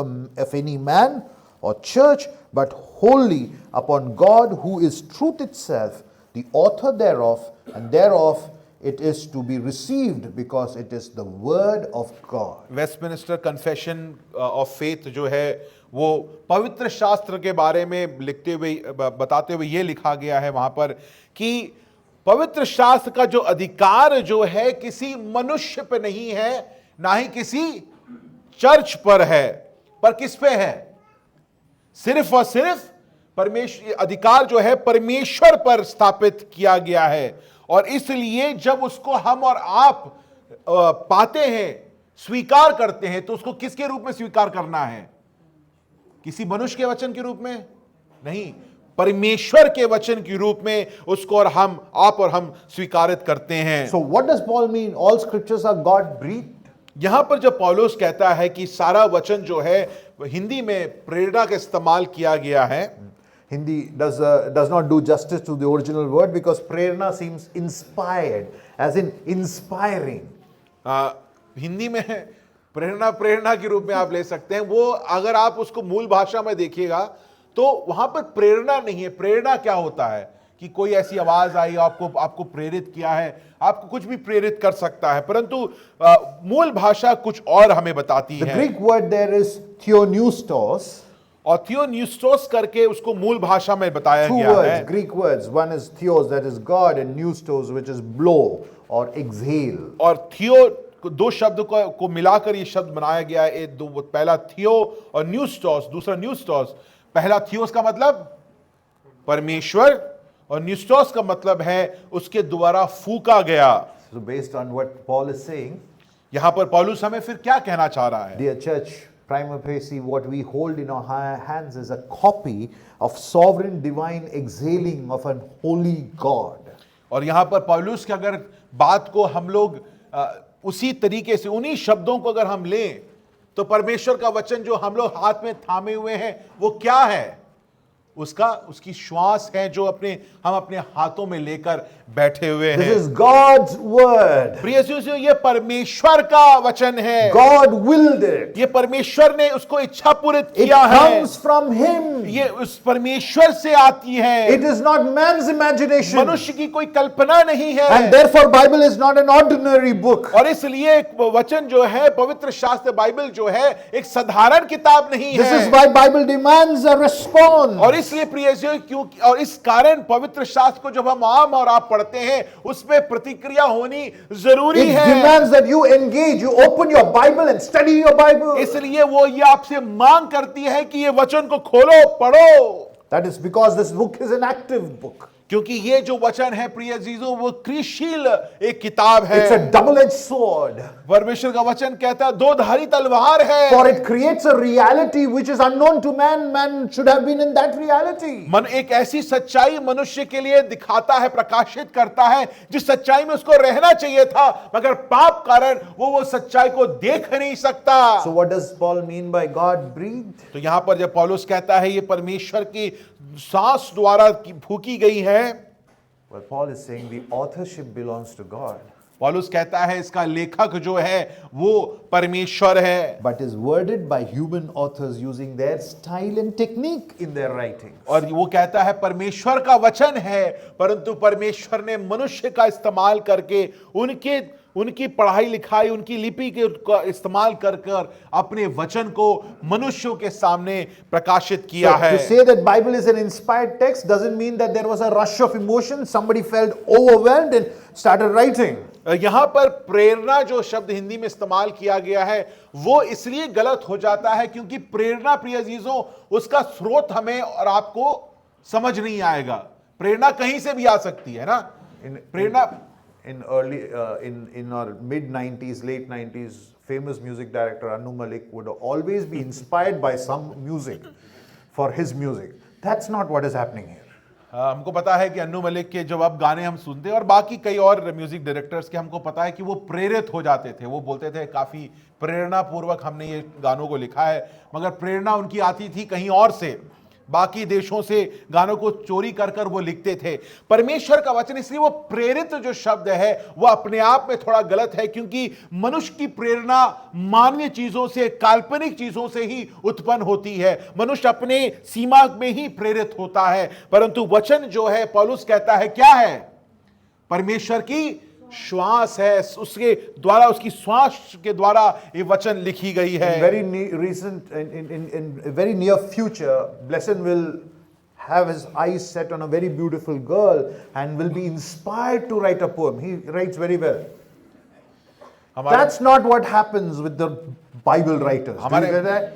any man or church, but wholly upon God, who is truth itself, the author thereof, and thereof it is to be received because it is the word of God. Westminster Confession of Faith जो है वो पवित्र शास्त्र के बारे में बताते हुए ये लिखा गया है वहां पर कि पवित्र शास्त्र का जो अधिकार जो है किसी मनुष्य पे नहीं है, ना ही किसी चर्च पर है, पर किस पे है? सिर्फ और सिर्फ परमेश्वर, अधिकार जो है परमेश्वर पर स्थापित किया गया है। और इसलिए जब उसको हम और आप पाते हैं, स्वीकार करते हैं, तो उसको किसके रूप में स्वीकार करना है? किसी मनुष्य के वचन के रूप में नहीं, परमेश्वर के वचन के रूप में उसको आप और हम स्वीकारित करते हैं। So what does Paul mean? All scriptures are God breathed. यहां पर जब पौलुस कहता है कि सारा वचन जो है हिंदी में प्रेरणा का इस्तेमाल किया गया है, Hindi does not do justice to the original word because prerna seems inspired, as in inspiring. Hindi में प्रेरणा प्रेरणा के रूप में आप ले सकते हैं। वो अगर आप उसको मूल भाषा में देखिएगा तो वहां पर प्रेरणा नहीं है। प्रेरणा क्या होता है कि कोई ऐसी आवाज आई, आपको प्रेरित किया है, आपको कुछ भी प्रेरित कर सकता है, परंतु मूल भाषा कुछ और हमें बताती The है। Greek word there is theopneustos. और थियोन्यूस्टोस करके उसको मूल भाषा में बताया Two गया words, है। Greek words. One is theos, that is God, and neustos, which is blow or exhale. और थियो दो शब्द को मिलाकर ये शब्द बनाया गया है। पहला थियो और न्यूस्टोस, दूसरा न्यूस्टोस। पहला थियोस का मतलब परमेश्वर और न्यूस्टोस का मतलब है उसके द्वारा फूका गया। So based on what Paul is saying, यहां पर पौलुस हमें फिर क्या कहना चाह रहा है? dear church, prima facie, what we hold in our hands is a copy of sovereign divine exhaling of an holy God. और यहां पर पौलुस की अगर बात को हम लोग उसी तरीके से, उन्हीं शब्दों को अगर हम लें तो परमेश्वर का वचन जो हम लोग हाथ में थामे हुए हैं वो क्या है? उसकी श्वास है जो हम अपने हाथों में लेकर बैठे हुए This हैं। is God's word. प्रिय सुनियो, ये परमेश्वर का वचन है। God willed it. ये परमेश्वर ने उसको इच्छापूरित It किया है। comes from Him. ये उस परमेश्वर से आती है। It is not man's imagination. मनुष्य की कोई कल्पना नहीं है। And therefore Bible is not an ordinary book. और इसलिए वचन जो है, पवित्र शास्त्र बाइबल जो है, एक साधारण किताब नहीं This is है। why Bible demands a response. और इसलिए प्रिय क्योंकि और इस कारण पवित्र शास्त्र को जब हम आम और आप पढ़ते हैं उसमें प्रतिक्रिया होनी जरूरी It है। demands that you engage, you open your Bible and study your Bible. इसलिए वो ये आपसे मांग करती है कि ये वचन को खोलो, पढ़ो। That is because this book is an active book. क्योंकि ये जो वचन है प्रिय अजीजों, वो क्रियाशील एक किताब है। It's a double-edged sword. परमेश्वर का वचन कहता है दो धारी तलवार है। For it creates a reality which is unknown to man. Man should have been in that reality. मन एक ऐसी सच्चाई मनुष्य के लिए दिखाता है, प्रकाशित करता है जिस सच्चाई में उसको रहना चाहिए था, मगर पाप कारण वो सच्चाई को देख नहीं सकता। So what does Paul mean by God breathed? तो यहां पर जब पौलुस कहता है ये परमेश्वर की सांस द्वारा फूकी गई है, Well, Paul is saying the authorship belongs to God. पौलुस कहता है इसका लेखक जो है वो परमेश्वर है। But is worded by human authors using their style and technique in their writing. और वो कहता है परमेश्वर का वचन है, परंतु परमेश्वर ने मनुष्य का इस्तेमाल करके उनकी पढ़ाई लिखाई, उनकी लिपि के इस्तेमाल कर अपने वचन को मनुष्यों के सामने प्रकाशित किया So, है। to say that Bible is an inspired text doesn't mean that there was a rush of emotion, somebody felt overwhelmed and started writing. यहां पर प्रेरणा जो शब्द हिंदी में इस्तेमाल किया गया है वो इसलिए गलत हो जाता है क्योंकि प्रेरणा प्रिय अजीजों उसका स्रोत हमें और आपको समझ नहीं आएगा। प्रेरणा कहीं से भी आ सकती है ना। प्रेरणा In our mid 90s, late 90s, famous music director Anu Malik would always be inspired by some music for his music. That's not what is happening here. हमको पता है कि अन्नू मलिक के जब अब गाने हम सुनते हैं और बाकी कई और म्यूजिक डायरेक्टर्स के, हमको पता है कि वो प्रेरित हो जाते थे। वो बोलते थे काफी प्रेरणा पूर्वक हमने ये गानों को लिखा है, मगर प्रेरणा उनकी आती थी कहीं और से, बाकी देशों से गानों को चोरी कर कर वो लिखते थे। परमेश्वर का वचन, इसलिए वो प्रेरित जो शब्द है वो अपने आप में थोड़ा गलत है क्योंकि मनुष्य की प्रेरणा मानवीय चीजों से, काल्पनिक चीजों से ही उत्पन्न होती है। मनुष्य अपने सीमा में ही प्रेरित होता है, परंतु वचन जो है पौलुस कहता है क्या है? परमेश्वर की श्वास है, उसके द्वारा, उसकी श्वास के द्वारा ये वचन लिखी गई है। In very near future, Blessing will have his eyes set on a very beautiful girl and will be inspired to write a poem. He writes very well. That's not what happens with the Bible writers. Do you get that?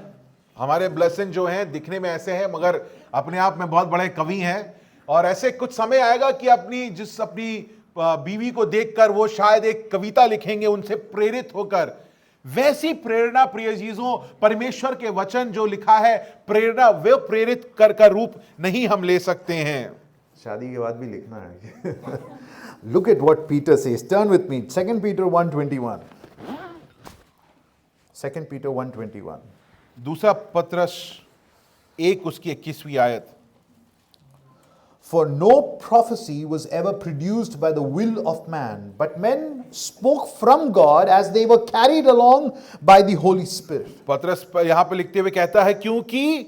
हमारे blessing जो हैं दिखने में ऐसे हैं मगर अपने आप में बहुत बड़े कवि हैं, और ऐसे कुछ समय आएगा कि अपनी बीवी को देखकर वो शायद एक कविता लिखेंगे उनसे प्रेरित होकर। वैसी प्रेरणा प्रिय चीजों परमेश्वर के वचन जो लिखा है, प्रेरणा वे प्रेरित कर रूप नहीं हम ले सकते हैं। शादी के बाद भी लिखना है। Look at what Peter says. Turn with me. 2 Peter 1:21. 2 Peter 1:21. दूसरा पत्रस 1 उसकी 21वीं आयत। For no prophecy was ever produced by the will of man, but men spoke from God as they were carried along by the Holy Spirit. पतरस यहां पे लिखते हुए कहता है, क्योंकि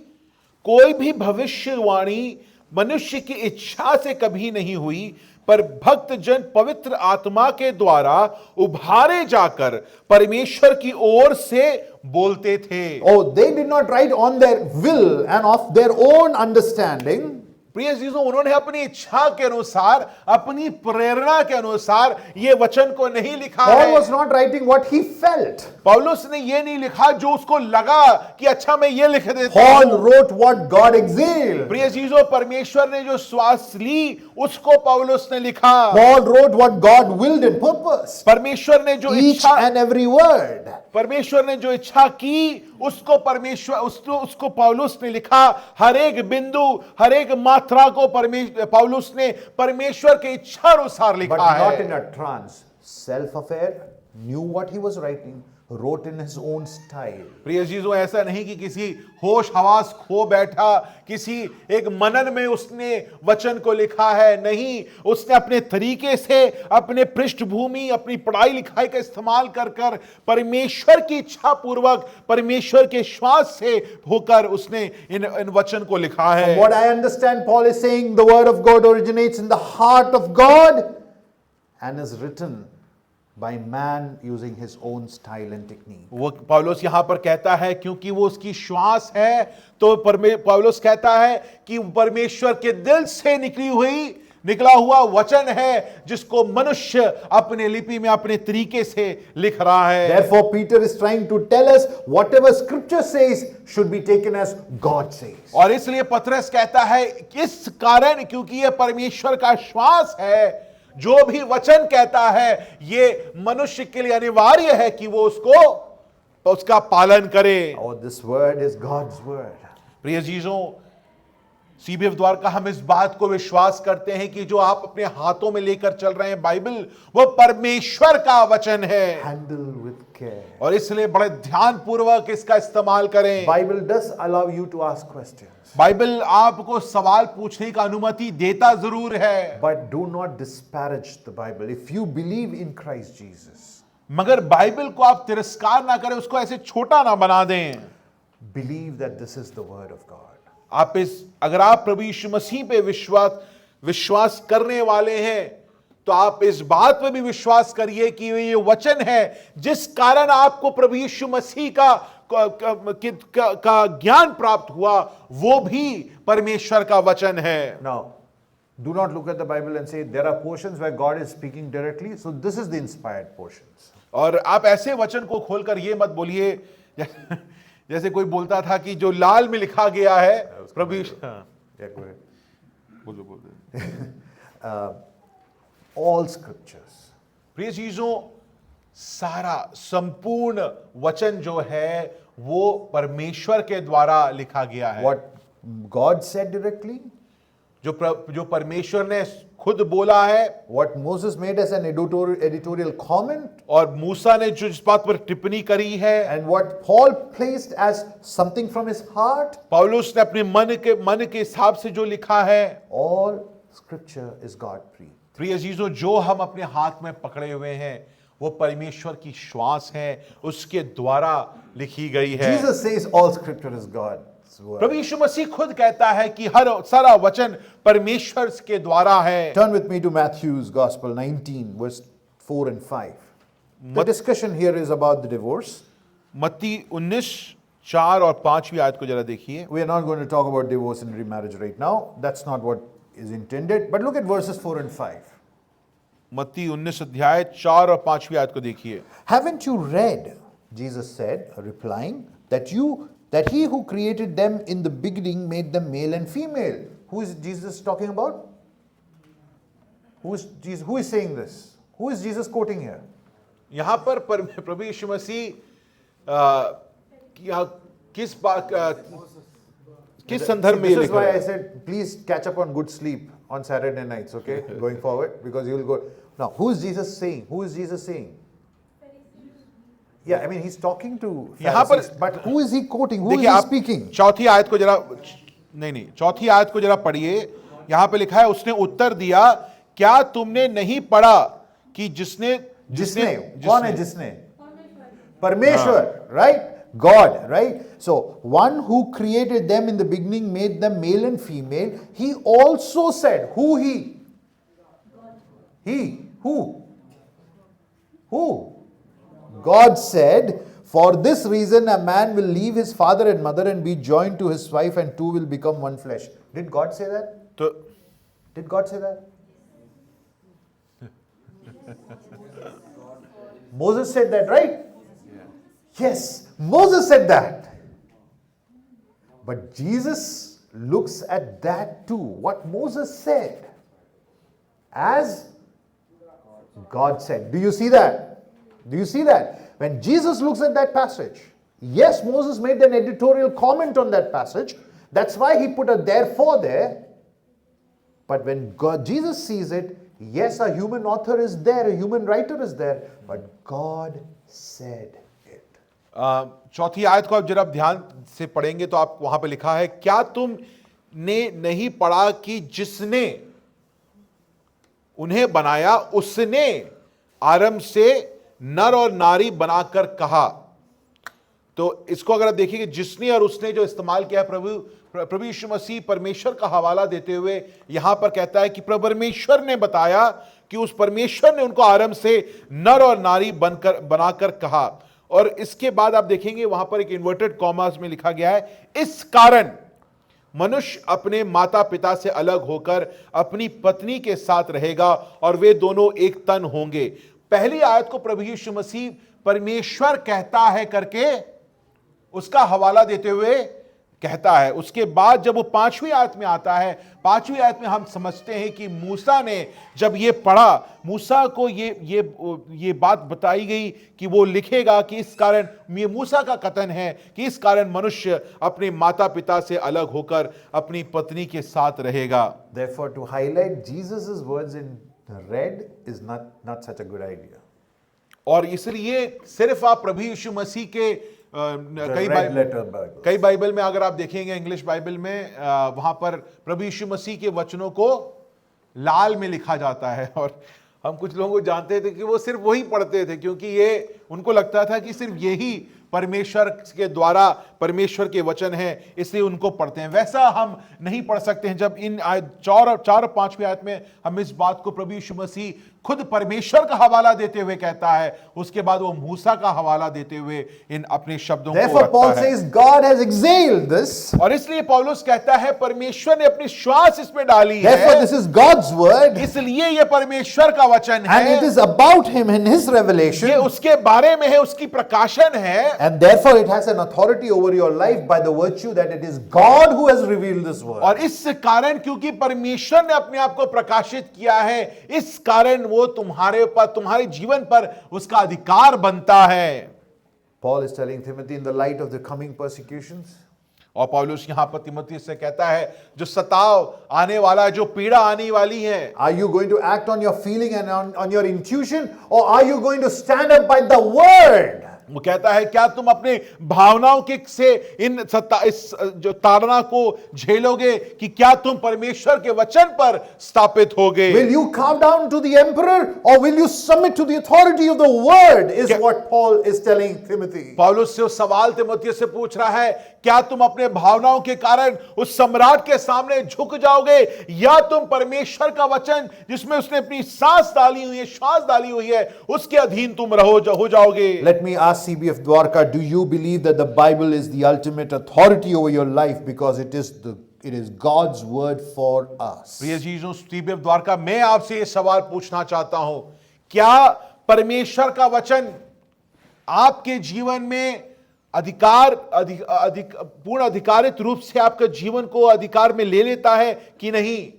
कोई भी भविष्यवाणी मनुष्य की इच्छा से कभी नहीं हुई, पर भक्त जन पवित्र आत्मा के द्वारा उभारे जाकर परमेश्वर की ओर से बोलते थे। Oh, they did not write on their will and of their own understanding. प्रिय चीजों, उन्होंने अपनी इच्छा के अनुसार, अपनी प्रेरणा के अनुसार ये वचन को नहीं लिखा Paul है। was not writing what he felt. पौलुस ने ये नहीं लिखा जो उसको लगा कि अच्छा मैं ये लिख देता Paul हूं। wrote what God exhaled. प्रिय चीजों, परमेश्वर ने जो श्वास ली उसको पौलुस ने लिखा। Paul wrote what God willed and purposed. परमेश्वर ने जो Each इच्छा, and every word. परमेश्वर ने जो इच्छा की उसको परमेश्वर उसको पौलुस ने लिखा। हर एक बिंदु, हर एक मात्रा को पौलुस ने परमेश्वर के इच्छा अनुसार But लिखा not है। in a trance. Self-aware, knew what he was writing, wrote in his own style. प्रिय चीजों, ऐसा नहीं कि किसी होश हवास खो बैठा, किसी एक मनन में उसने वचन को लिखा है। नहीं, उसने अपने तरीके से, अपने पृष्ठभूमि, अपनी पढ़ाई लिखाई का इस्तेमाल कर कर परमेश्वर की इच्छा पूर्वक, परमेश्वर के श्वास से होकर उसने इन वचन को लिखा है। What I understand, Paul is saying the word of God originates in the heart of God and is written by man using his own style and technique. वो पौलुस यहां पर कहता है क्योंकि वो उसकी श्वास है, तो पौलुस कहता है कि परमेश्वर के दिल से निकला हुआ वचन है जिसको मनुष्य अपने लिपि में अपने तरीके से लिख रहा है। Therefore, Peter is trying to tell us whatever scripture says should be taken as God says. और इसलिए पतरस कहता है इस कारण, क्योंकि ये परमेश्वर का श्वास है, जो भी वचन कहता है ये मनुष्य के लिए अनिवार्य है कि वो उसका पालन करे। Oh, this word is God's word. प्रिय चीजों, सीबीएफ द्वारका हम इस बात को विश्वास करते हैं कि जो आप अपने हाथों में लेकर चल रहे हैं बाइबल, वो परमेश्वर का वचन है। Handle with care. और इसलिए बड़े ध्यान पूर्वक इसका इस्तेमाल करें। Bible does allow you to ask questions. Bible आपको सवाल पूछने का अनुमति देता जरूर है, But do not disparage the Bible. If you believe in Christ Jesus, मगर बाइबल को आप तिरस्कार ना करें, उसको ऐसे छोटा ना बना दें। believe that this is the word of God. अगर आप प्रभु यीशु मसीह पे विश्वास करने वाले हैं, तो आप इस बात पे भी विश्वास करिए कि ये वचन है जिस कारण आपको प्रभु यीशु मसीह का ज्ञान प्राप्त हुआ, वो भी परमेश्वर का वचन है। Now, do not look at the Bible and say there are portions where God is speaking directly, so this is the inspired portions. और आप ऐसे वचन को खोलकर ये मत बोलिए जैसे कोई बोलता था कि जो लाल में लिखा गया है प्रभु। Yeah, go ahead. बोलो। All scriptures. प्रिय चीजों, सारा संपूर्ण वचन जो है वो परमेश्वर के द्वारा लिखा गया है। What God said directly, जो परमेश्वर ने खुद बोला है, what Moses made as an editorial comment, और मूसा ने जो इस बात पर टिप्पणी करी है, and what Paul placed as something from his heart, पौलुस ने अपने मन के हिसाब से जो लिखा है, all scripture is God breathed. प्रिय चीजों, जो हम अपने हाथ में पकड़े हुए हैं वो परमेश्वर की श्वास है, उसके द्वारा लिखी गई है। Jesus says all scripture is God's word. प्रभु यीशु मसीह खुद कहता है कि हर सारा वचन परमेश्वर के द्वारा है। Turn with me to Matthew's Gospel 19, verse 4 and 5. The discussion here is about the divorce. मत्ती 19:4 और 5वीं आयत को जरा देखिए। We are not going to talk about divorce and remarriage right now. That's not what is intended. But look at verses 4 and 5. मत्ती 19:4 और 5वीं आयत को देखिए। Haven't you read, Jesus said, replying, that he who created them in the beginning made them male and female? Who is Jesus talking about? Who is saying this? Who is Jesus quoting here? यहां पर प्रभु यीशु मसीह किस संदर्भ में This is लिख why रहे I हैं? said, please catch up on good sleep on Saturday nights, okay? Going forward, because you will go. Now, who is Jesus saying? Who is Jesus saying? Yeah, I mean, he's talking to यहाँ पर- Pharisees, but who is he quoting? Who is देखिए he आप speaking? चौथी आयत को जरा चौथी आयत को जरा पढ़िए। यहां पे लिखा है उसने उत्तर दिया, क्या तुमने नहीं पढ़ा कि जिसने जिसने कौन है जिसने? परमेश्वर, right? God, right? So, one who created them in the beginning made them male and female. He also said, who he? He, who? Who? God said, for this reason a man will leave his father and mother and be joined to his wife and two will become one flesh. Did God say that? तो Did God say that? Moses said that, right? Yes, Moses said that. But Jesus looks at that too, what Moses said, as God said. Do you see that? Do you see that? When Jesus looks at that passage, yes, Moses made an editorial comment on that passage. That's why he put a therefore there. But when Jesus sees it, yes, a human author is there, a human writer is there, but God said it. चौथी आयत को आप जरा ध्यान से पढ़ेंगे तो आप वहां पे लिखा है, क्या तुमने नहीं पढ़ा कि जिसने उन्हें बनाया उसने आरंभ से नर और नारी बनाकर कहा। तो इसको अगर आप देखिए कि जिसने और उसने जो इस्तेमाल किया है, प्रभु यीशु मसीह परमेश्वर का हवाला देते हुए यहां पर कहता है कि प्रभु परमेश्वर ने बताया कि उस परमेश्वर ने उनको आरंभ से नर और नारी बनाकर कहा। और इसके बाद आप देखेंगे वहां पर एक इन्वर्टेड कॉमास में लिखा गया है, इस कारण मनुष्य अपने माता पिता से अलग होकर अपनी पत्नी के साथ रहेगा और वे दोनों एक तन होंगे। पहली आयत को प्रभु यीशु मसीह परमेश्वर कहता है करके उसका हवाला देते हुए कहता है। उसके बाद जब वो पांचवी आयत में आता है, पांचवी आयत में हम समझते हैं कि मूसा ने जब ये पढ़ा, मूसा को ये बात बताई गई कि वो लिखेगा कि इस कारण, ये मूसा का कथन है कि इस कारण मनुष्य अपने माता पिता से अलग होकर अपनी पत्नी के साथ रहेगा। Therefore, to highlight Jesus' words in red is not such a good idea. और इसलिए सिर्फ आप प्रभु यीशु मसीह के कई बाइबल में अगर आप देखेंगे, इंग्लिश बाइबल में वहां पर प्रभु यीशु मसीह के वचनों को लाल में लिखा जाता है। और हम कुछ लोगों को जानते थे कि वो सिर्फ वही पढ़ते थे क्योंकि ये उनको लगता था कि सिर्फ यही परमेश्वर के द्वारा परमेश्वर के वचन हैं, इसलिए उनको पढ़ते हैं। वैसा हम नहीं पढ़ सकते हैं। जब इन चार और पांचवी आयत में हम इस बात को प्रभु यीशु मसीह खुद परमेश्वर का हवाला देते हुए कहता है, उसके बाद वो मूसा का हवाला देते हुए इन अपने शब्दों को Therefore, Paul says God has exhaled this. और इसलिए पौलुस कहता है परमेश्वर ने अपनी श्वास इसमें डाली Therefore, है, this is God's word, इसलिए ये परमेश्वर का वचन and it है, is about Him and His revelation. ये उसके बारे में है, उसकी प्रकाशन है। And therefore it has an authority over your life by the virtue that it is God who has revealed this word. और इस कारण क्योंकि परमेश्वर ने अपने आप को प्रकाशित किया है, इस कारण वो तुम्हारे जीवन पर उसका अधिकार बनता है। Paul is telling Timothy in the light of the coming persecutions. और पौलुस यहां पर तिमोथी से कहता है, जो सताव आने वाला है, जो पीड़ा आने वाली है, Are you going to act on your feeling and on your intuition, or are you going to stand up by the word? वो कहता है क्या तुम अपने भावनाओं के से इस जो ताड़ना को झेलोगे कि क्या तुम परमेश्वर के वचन पर स्थापित होगे? Will you cow down to the emperor or will you submit to the authority of the word, is what Paul is telling Timothy. पौलुस से सवाल तिमोथी से पूछ रहा है, क्या तुम अपने भावनाओं के कारण उस सम्राट के सामने झुक जाओगे या तुम परमेश्वर का वचन जिसमें उसने अपनी सांस डाली हुई है, श्वास डाली हुई है, उसके अधीन तुम हो जाओगे? Let me ask CBF Dwarka, do you believe that the Bible is the ultimate authority over your life because it is God's word for us? प्रिय जीजों, CBF द्वारका, मैं आपसे ये सवाल पूछना चाहता हूं, क्या परमेश्वर का वचन आपके जीवन में पूर्ण अधिकारित रूप से आपके जीवन को अधिकार में ले लेता है कि नहीं?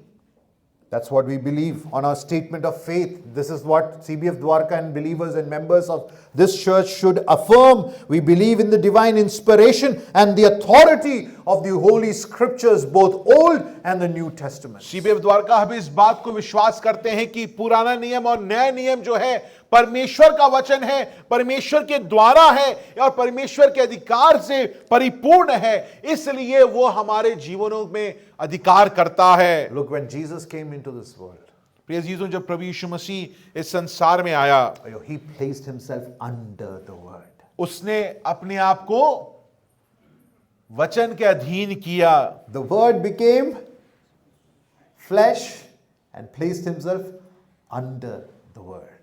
That's what we believe on our statement of faith. This is what CBF Dwarka and believers and members of this church should affirm. We believe in the divine inspiration and the authority of the Holy Scriptures, both Old and the New Testament. CBF Dwarka हम इस बात को विश्वास करते हैं कि पुराना नियम और नया नियम जो है परमेश्वर का वचन है, परमेश्वर के द्वारा है और परमेश्वर के अधिकार से परिपूर्ण है, इसलिए वो हमारे जीवनों में अधिकार करता है। Look, when Jesus came into this world, प्रिय जीजों, जब प्रभु यीशु मसीह इस संसार में आया, he placed himself under the word. उसने अपने आप को वचन के अधीन किया। The word became flesh and placed himself under the word.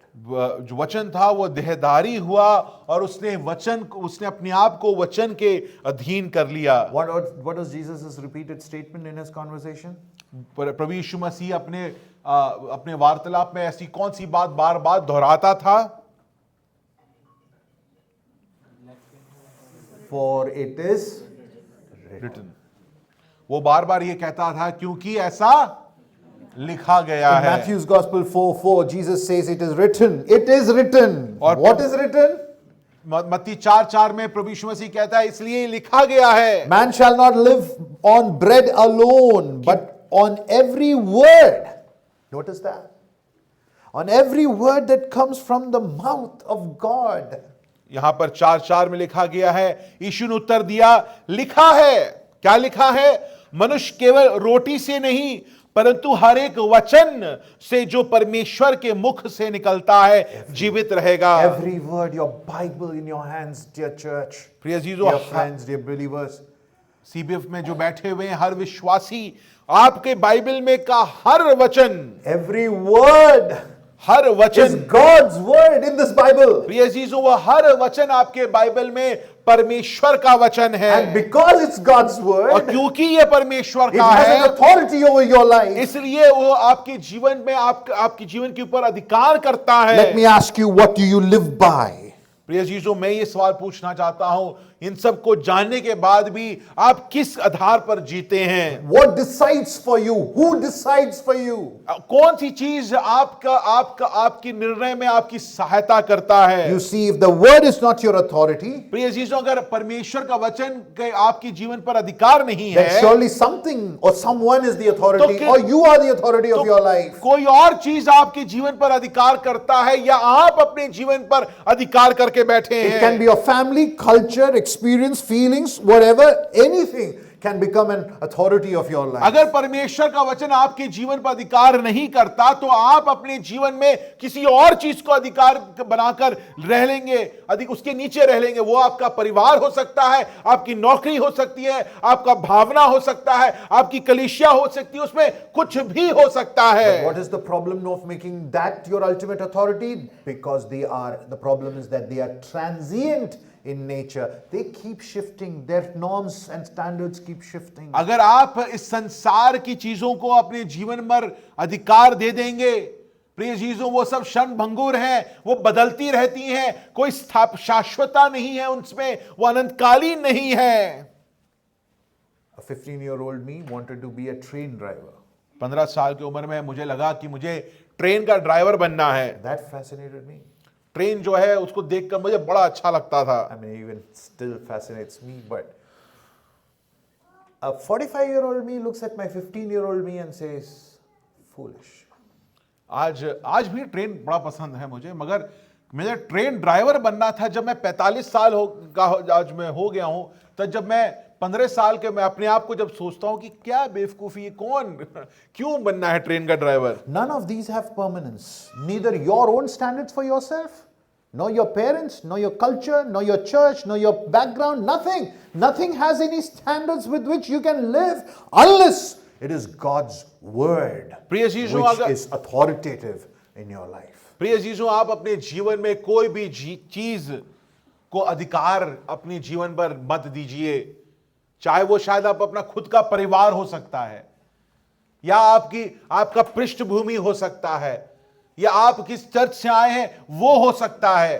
जो वचन था वो देहधारी हुआ और उसने अपने आप को वचन के अधीन कर लिया। What was Jesus' repeated statement in his conversation? प्रभु यीशु मसीह अपने वार्तालाप में ऐसी कौन सी बात बार बार दोहराता था? For it is Written. वो बार बार ये कहता था क्योंकि ऐसा लिखा गया In है। Matthew's Gospel 4:4, Jesus says, "It is written. It is written." और What is written? मत्ती 4:4 में प्रभु यीशु मसीह कहता है इसलिए लिखा गया है, Man shall not live on bread alone, but on every word. Notice that. On every word that comes from the mouth of God. यहां पर 4:4 में लिखा गया है, यीशु ने उत्तर दिया, लिखा है। क्या लिखा है? मनुष्य केवल रोटी से नहीं परंतु हर एक वचन से जो परमेश्वर के मुख से निकलता है जीवित रहेगा। Every word, your Bible in your hands, dear church, प्रिय जीजों, dear friends, dear believers. CBF में जो बैठे हुए हैं हर विश्वासी, आपके बाइबल में का हर वचन, Every word हर is वचन, God's word in this Bible. प्रिय जीजों, वह हर वचन आपके बाइबल में परमेश्वर का वचन है। And because it's God's और word, क्योंकि ये परमेश्वर it का has है, an authority over your life. इसलिए वो आपके जीवन में आपके जीवन के ऊपर अधिकार करता है। Let me ask you, what do you live by? प्रिय जीजों, मैं ये सवाल पूछना चाहता हूं, इन सब को जानने के बाद भी आप किस आधार पर जीते हैं? What decides for you? Who decides for you? कौन सी चीज आपकी निर्णय में आपकी सहायता करता है? You see, if the word is not your authority, प्रिय जीजों, अगर परमेश्वर का वचन के आपके जीवन पर अधिकार नहीं then है, surely something or someone is the authority, तो or you are the authority of your life. कोई और चीज आपके जीवन पर अधिकार करता है या आप अपने जीवन पर अधिकार करके बैठे It हैं। can be your family, culture, experience, feelings, whatever, anything can become an authority of your life. अगर परमेश्वर का वचन आपके जीवन पर अधिकार नहीं करता तो आप अपने जीवन में किसी और चीज को अधिकार बनाकर रह लेंगे, अधिक उसके नीचे रह लेंगे। वो आपका परिवार हो सकता है, आपकी नौकरी हो सकती है, आपका भावना हो सकता है, आपकी कलीसिया हो सकती है, उसमें कुछ भी हो सकता है। What is the problem of making that your ultimate authority? Because the problem is that they are transient in nature. They keep shifting. Their norms and standards keep shifting. अगर आप इस संसार की चीजों को अपने जीवन पर अधिकार दे देंगे, प्रिय चीजों, वो सब क्षणभंगुर हैं, वो बदलती रहती हैं, कोई शाश्वतता नहीं है उनमें, वो अनंतकालीन नहीं है। A 15-year-old me wanted to be a train driver. 15 साल की उम्र में मुझे लगा कि मुझे ट्रेन का ड्राइवर बनना है। That fascinated me. ट्रेन जो है उसको देखकर मुझे बड़ा अच्छा लगता था। I mean, even still fascinates me, but a 45-year-old me looks at my 15-year-old me and says, foolish. आज भी ट्रेन बड़ा पसंद है मुझे, मगर मुझे ट्रेन ड्राइवर बनना था जब मैं 45 साल आज मैं हो गया हूं। तो जब मैं 15 साल के, मैं अपने आप को जब सोचता हूं कि क्या बेवकूफी, कौन क्यों बनना है ट्रेन का driver. None of these have permanence. Neither your own standards for yourself, nor your parents, nor your culture, nor your church, nor your background, nothing. Nothing has any standards with which you can live unless it is God's word, प्रिय जीजों, which is authoritative in your life. प्रिय जीजों, आप अपने जीवन में कोई भी चीज को अधिकार अपने जीवन पर मत दीजिए। चाहे वो शायद आप अपना खुद का परिवार हो सकता है, या आपका पृष्ठभूमि हो सकता है, या आप किस चर्च से आए हैं वो हो सकता है,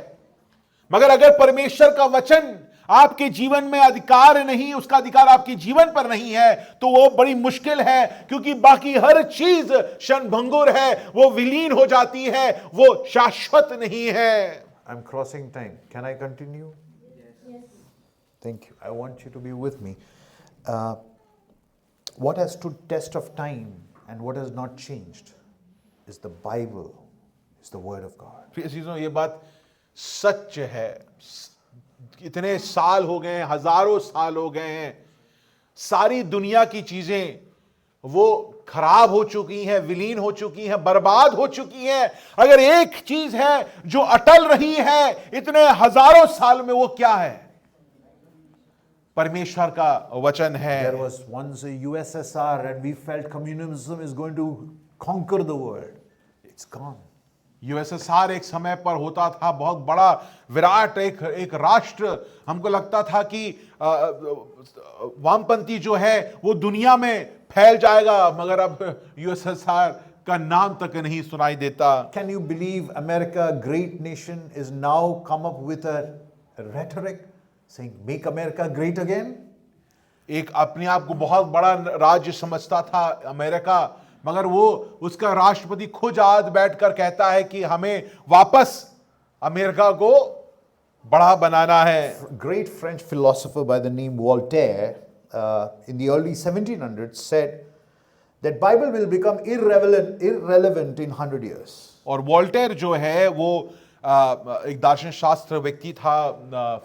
मगर अगर परमेश्वर का वचन आपके जीवन में अधिकार नहीं, उसका अधिकार आपके जीवन पर नहीं है, तो वो बड़ी मुश्किल है, क्योंकि बाकी हर चीज क्षणभंगुर है, वो विलीन हो जाती है, वो शाश्वत नहीं है। I'm crossing time. Can I continue? Yes. Thank you. I want you to be with me. what has stood test of time and what has not changed is the Bible, is the Word of God. प्रिय चीजों, ये बात सच है। इतने साल हो गए हैं, हजारों साल हो गए हैं, सारी दुनिया की चीजें वो खराब हो चुकी हैं, विलीन हो चुकी हैं, बर्बाद हो चुकी हैं। अगर एक चीज है जो अटल रही है इतने हजारों साल में, वो क्या है? परमेश्वर का वचन है। There was once a USSR and we felt communism is going to conquer the world. It's gone. USSR एक समय पर होता था, बहुत बड़ा विराट एक राष्ट्र। हमको लगता था कि वामपंथी जो है वो दुनिया में फैल जाएगा, मगर अब यूएसएसआर का नाम तक नहीं सुनाई देता। Can you believe America, a great nation, is now come up with a rhetoric saying, make America great again? एक अपने आप को बहुत बड़ा राज्य समझता था अमेरिका, मगर वो उसका राष्ट्रपति खुद आज बैठकर कहता है कि हमें वापस अमेरिका को बड़ा बनाना है। Great French philosopher by the name Voltaire in the early 1700s said that Bible will become irrelevant in 100 years. और वोल्टेयर जो है वो एक दार्शनिक शास्त्र व्यक्ति था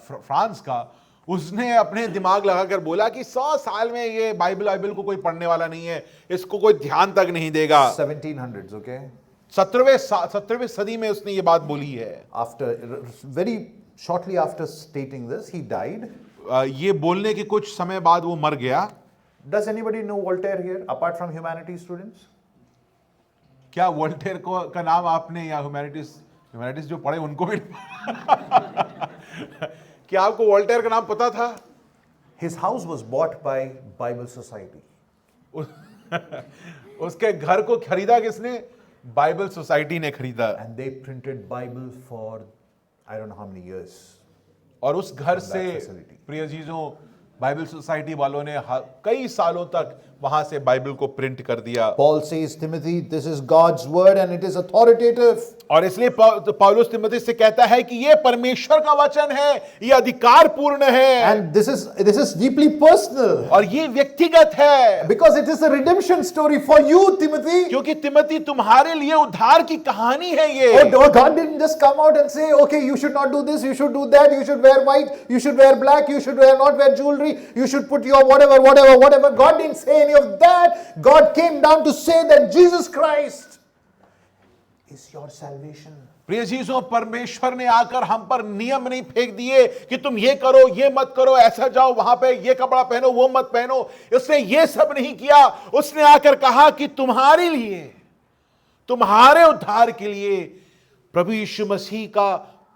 फ्रांस का। उसने अपने दिमाग लगाकर बोला कि 100 साल में ये बाइबल को कोई पढ़ने वाला नहीं है, इसको कोई ध्यान तक नहीं देगा। 1700s, okay? 17वीं सदी में उसने ये बात बोली है। Very shortly after stating this, he died. ये बोलने के कुछ समय बाद वो मर गया। Does anybody know Voltaire here, apart from humanities students? क्या वोल्टेयर का नाम आपने, या ह्यूमैनिटीज जो पढ़े उनको भी क्या आपको वोल्टेयर का नाम पता था? His house was bought by Bible Society. उसके घर को खरीदा किसने? बाइबल सोसाइटी ने खरीदा। And they printed Bible for I don't know how many years. और उस घर से facility. प्रिय जीजों, बाइबल सोसाइटी वालों ने कई सालों तक वहां से बाइबल को प्रिंट कर दिया। Paul says, Timothy, this is God's word and it is authoritative. और इसलिए पौलुस तिमोथी से कहता है कि ये परमेश्वर का वचन है, ये अधिकार पूर्ण है, And this is deeply personal. और ये व्यक्तिगत है, Because it is a redemption story for you, Timothy. क्योंकि तिमोथी तुम्हारे लिए उद्धार की कहानी है ये। Oh, God didn't just come out and say, okay, you should not do this, you should do that, you should wear white, you should wear black, you should not wear jewelry, you should put your whatever. God didn't say any of that. God came down to say that Jesus Christ is your salvation. प्रिय चीजों, परमेश्वर ने आकर हम पर नियम नहीं फेंक दिए कि तुम ये करो, ये मत करो, ऐसा जाओ, वहां पे ये कपड़ा पहनो, वो मत पहनो। उसने ये सब नहीं किया। उसने आकर कहा कि तुम्हारे लिए, तुम्हारे उद्धार के लिए प्रभु यीशु मसीह का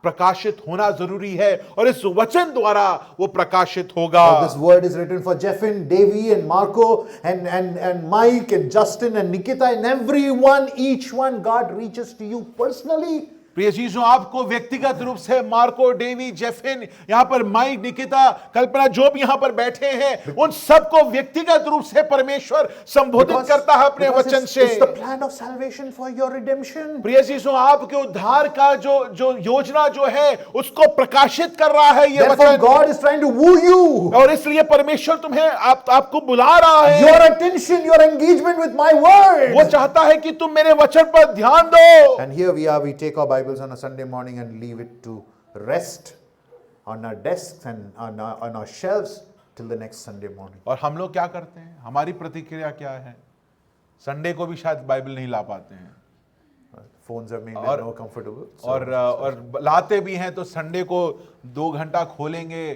प्रकाशित होना जरूरी है, और इस वचन द्वारा वो प्रकाशित होगा। This word is written for Jeffin, Davy and Marco and Mike and Justin and Nikita and everyone, each one. God reaches to you personally. प्रिय चीजों, आपको व्यक्तिगत रूप से मार्को, डेवी, जेफिन, यहाँ पर माइक, निकिता, कल्पना, जो भी यहाँ पर बैठे हैं, उन सबको व्यक्तिगत रूप से परमेश्वर संबोधित करता है अपने वचन से। It's the plan of salvation for your redemption. प्रिय चीजों, आपके उद्धार का जो योजना जो है उसको प्रकाशित कर रहा है ये Therefore, वचन। God is trying to woo you. और इसलिए परमेश्वर तुम्हें आपको बुला रहा है। Your attention, your engagement with my word. वो चाहता है कि तुम मेरे वचन पर ध्यान दो। And here we are, we take our Bibles on a Sunday morning and leave it to rest on our desks and on our shelves till the next Sunday morning. और हम लोग क्या करते हैं? हमारी प्रतिक्रिया क्या है? संडे को भी शायद बाइबल नहीं ला पाते हैं, Phones have made it more comfortable. और लाते भी हैं तो संडे को 2 घंटा खोलेंगे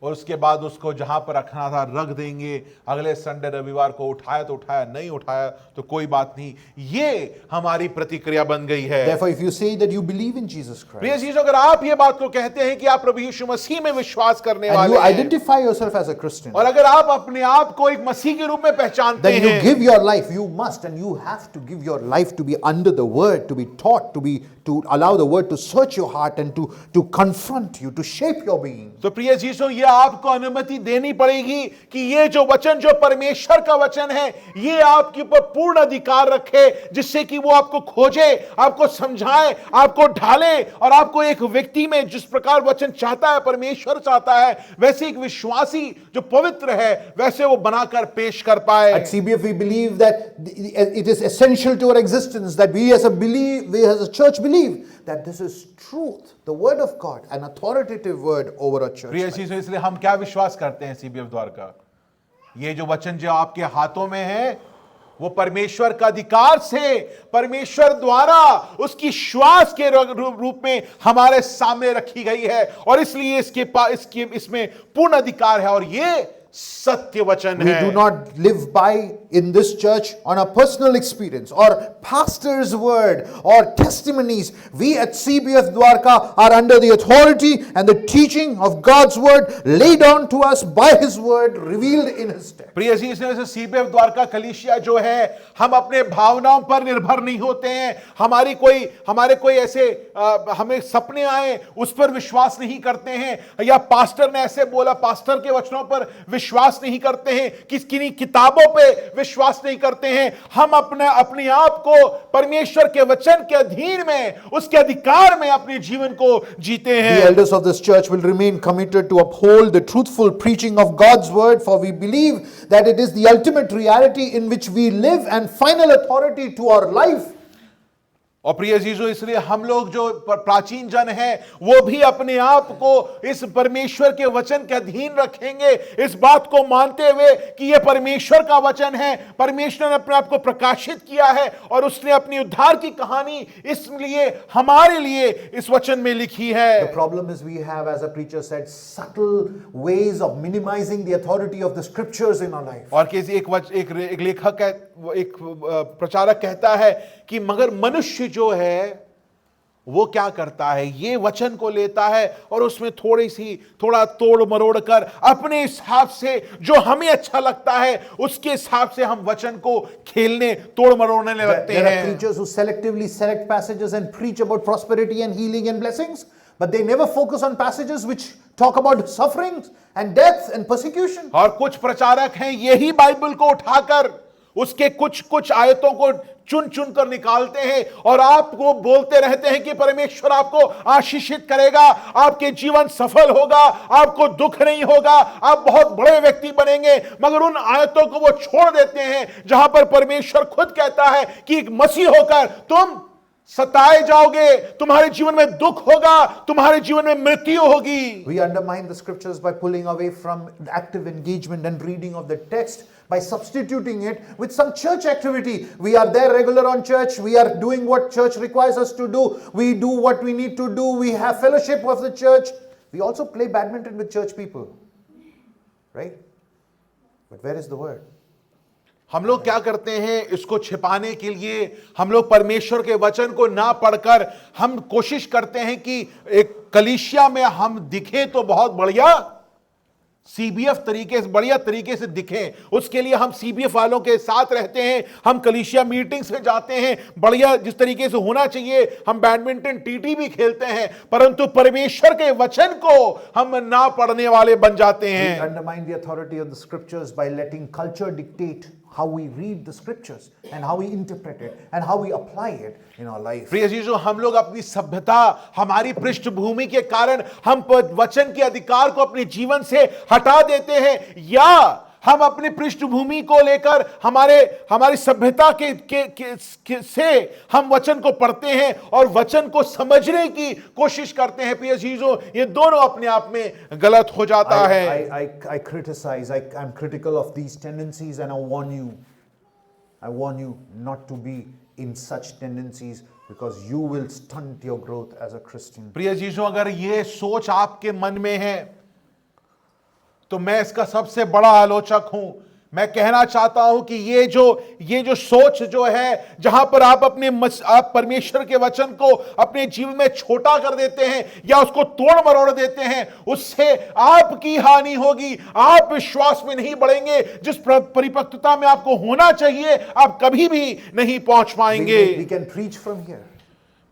और उसके बाद उसको जहां पर रखना था रख देंगे। अगले संडे रविवार को उठाया तो उठाया, नहीं उठाया तो कोई बात नहीं। ये हमारी प्रतिक्रिया बन गई है। Therefore, if you say that you believe in Jesus प्रिय Christ चीजों, अगर आप ये बात को कहते हैं कि आप प्रभु यीशु मसीह में विश्वास करने and वाले you हैं, identify yourself as a Christian, और अगर आप अपने आप को एक मसीह के रूप में पहचानते then you हैं, give your life. You must and you have to give your life to be under the word, to be taught, to be allow the word to search your heart and to confront you, to shape your being. तो प्रिय जीसो, ये आपको अनुमति देनी पड़ेगी कि ये जो वचन, जो परमेश्वर का वचन है, ये आपके ऊपर पूर्ण अधिकार रखे, जिससे कि वो आपको खोजे, आपको समझाए, आपको ढाले और आपको एक व्यक्ति में जिस प्रकार वचन चाहता है, परमेश्वर चाहता है, वैसे एक विश्वासी जो पवित्र है, वैसे वो बनाकर पेश कर पाए। At CBF we believe that it is essential to our existence that we as a church believe that this is truth, the word of God, an authoritative word over a church. प्रिय जीसो, इसलिए हम क्या विश्वास करते हैं CBF Dwarka, ये जो वचन जो आपके हाथों में है, वो परमेश्वर का अधिकार से, परमेश्वर द्वारा उसकी श्वास के रूप में हमारे सामने रखी गई है और इसलिए इसमें पूर्ण अधिकार है और ये सत्य वचन है। We do not live by in this church on a personal experience or pastor's word or testimonies. We at CBF Dwarka are under the authority and the teaching of God's word laid on to us by His word revealed in His text. प्रिय जी, इसमें CBF Dwarka कलीसिया जो है, हम अपने भावनाओं पर निर्भर नहीं होते हैं, हमारे कोई ऐसे हमें सपने आए उस पर विश्वास नहीं करते हैं, या पास्टर ने ऐसे बोला, पास्टर के वचनों पर विश्वास नहीं करते हैं, किसी किताबों पे विश्वास नहीं करते हैं। हम अपने आप को परमेश्वर के वचन के अधीन में, उसके अधिकार में अपने जीवन को जीते हैं। The elders of this church will remain committed to uphold the truthful preaching of God's word, for we believe that it is the ultimate reality in which we live and final authority to our life. और प्रिय जीजो, इसलिए हम लोग जो प्राचीन जन हैं, वो भी अपने आप को इस परमेश्वर के वचन के अधीन रखेंगे, इस बात को मानते हुए कि ये परमेश्वर का वचन है, परमेश्वर ने अपने आप को प्रकाशित किया है और उसने अपनी उद्धार की कहानी इसलिए हमारे लिए इस वचन में लिखी है। The problem is we have, as a preacher said, subtle ways of minimizing the authority of the scriptures in our life. और किसी एक लेखक है, एक प्रचारक कहता है कि मगर मनुष्य जो है वो क्या करता है, ये वचन को लेता है और उसमें थोड़ा तोड़ मरोड़ कर अपने हिसाब से जो हमें अच्छा लगता है उसके हिसाब से हम वचन को खेलने, तोड़ मरोड़ने लगते हैं। There are preachers who selectively select passages and preach about prosperity and healing and blessings, but they never focus on passages which talk about sufferings and death and persecution. और कुछ प्रचारक हैं, यही बाइबल को उठाकर उसके कुछ आयतों को चुन कर निकालते हैं और आपको बोलते रहते हैं कि परमेश्वर आपको आशीषित करेगा, आपके जीवन सफल होगा, आपको दुख नहीं होगा, आप बहुत बड़े व्यक्ति बनेंगे, मगर उन आयतों को वो छोड़ देते हैं जहां पर परमेश्वर खुद कहता है कि एक मसीह होकर तुम सताए जाओगे, तुम्हारे जीवन में दुख होगा, तुम्हारे जीवन में मृत्यु होगी। We undermine the scriptures by pulling away from active engagement and reading of the text, by substituting it with some church activity. We are there regular on church, we are doing what church requires us to do, we do what we need to do, we have fellowship of the church, we also play badminton with church people, right? But where is the word? हम लोग क्या करते हैं, इसको छिपाने के लिए हम लोग परमेश्वर के वचन को ना पढ़कर हम कोशिश करते हैं कि एक कलीसिया में हम दिखे तो बहुत बढ़िया सीबीएफ बढ़िया तरीके से दिखें, उसके लिए हम सीबीएफ वालों के साथ रहते हैं, हम कलीसिया मीटिंग्स में जाते हैं, बढ़िया जिस तरीके से होना चाहिए, हम बैडमिंटन टीटी भी खेलते हैं, परंतु परमेश्वर के वचन को हम ना पढ़ने वाले बन जाते हैं। We undermine the authority of the scriptures by letting culture dictate how we read the scriptures and how we interpret it and how we apply it in our life. प्रिय जीजो, हम लोग अपनी सभ्यता, हमारी पृष्ठभूमि के कारण हम वचन के अधिकार को अपने जीवन से हटा देते हैं, या हम अपनी पृष्ठभूमि को लेकर हमारी सभ्यता से हम वचन को पढ़ते हैं और वचन को समझने की कोशिश करते हैं। प्रिय जीजो, ये दोनों अपने आप में गलत हो जाता है। I criticize, I'm critical of these tendencies, and I warn you not to be in such tendencies, because you will stunt your growth as a Christian. प्रिय जीजो, अगर ये सोच आपके मन में है तो मैं इसका सबसे बड़ा आलोचक हूं। मैं कहना चाहता हूं कि ये जो सोच जो है, जहां पर आप परमेश्वर के वचन को अपने जीवन में छोटा कर देते हैं या उसको तोड़ मरोड़ देते हैं, उससे आपकी हानि होगी, आप विश्वास में नहीं बढ़ेंगे, जिस परिपक्वता में आपको होना चाहिए आप कभी भी नहीं पहुंच पाएंगे। We can preach from here.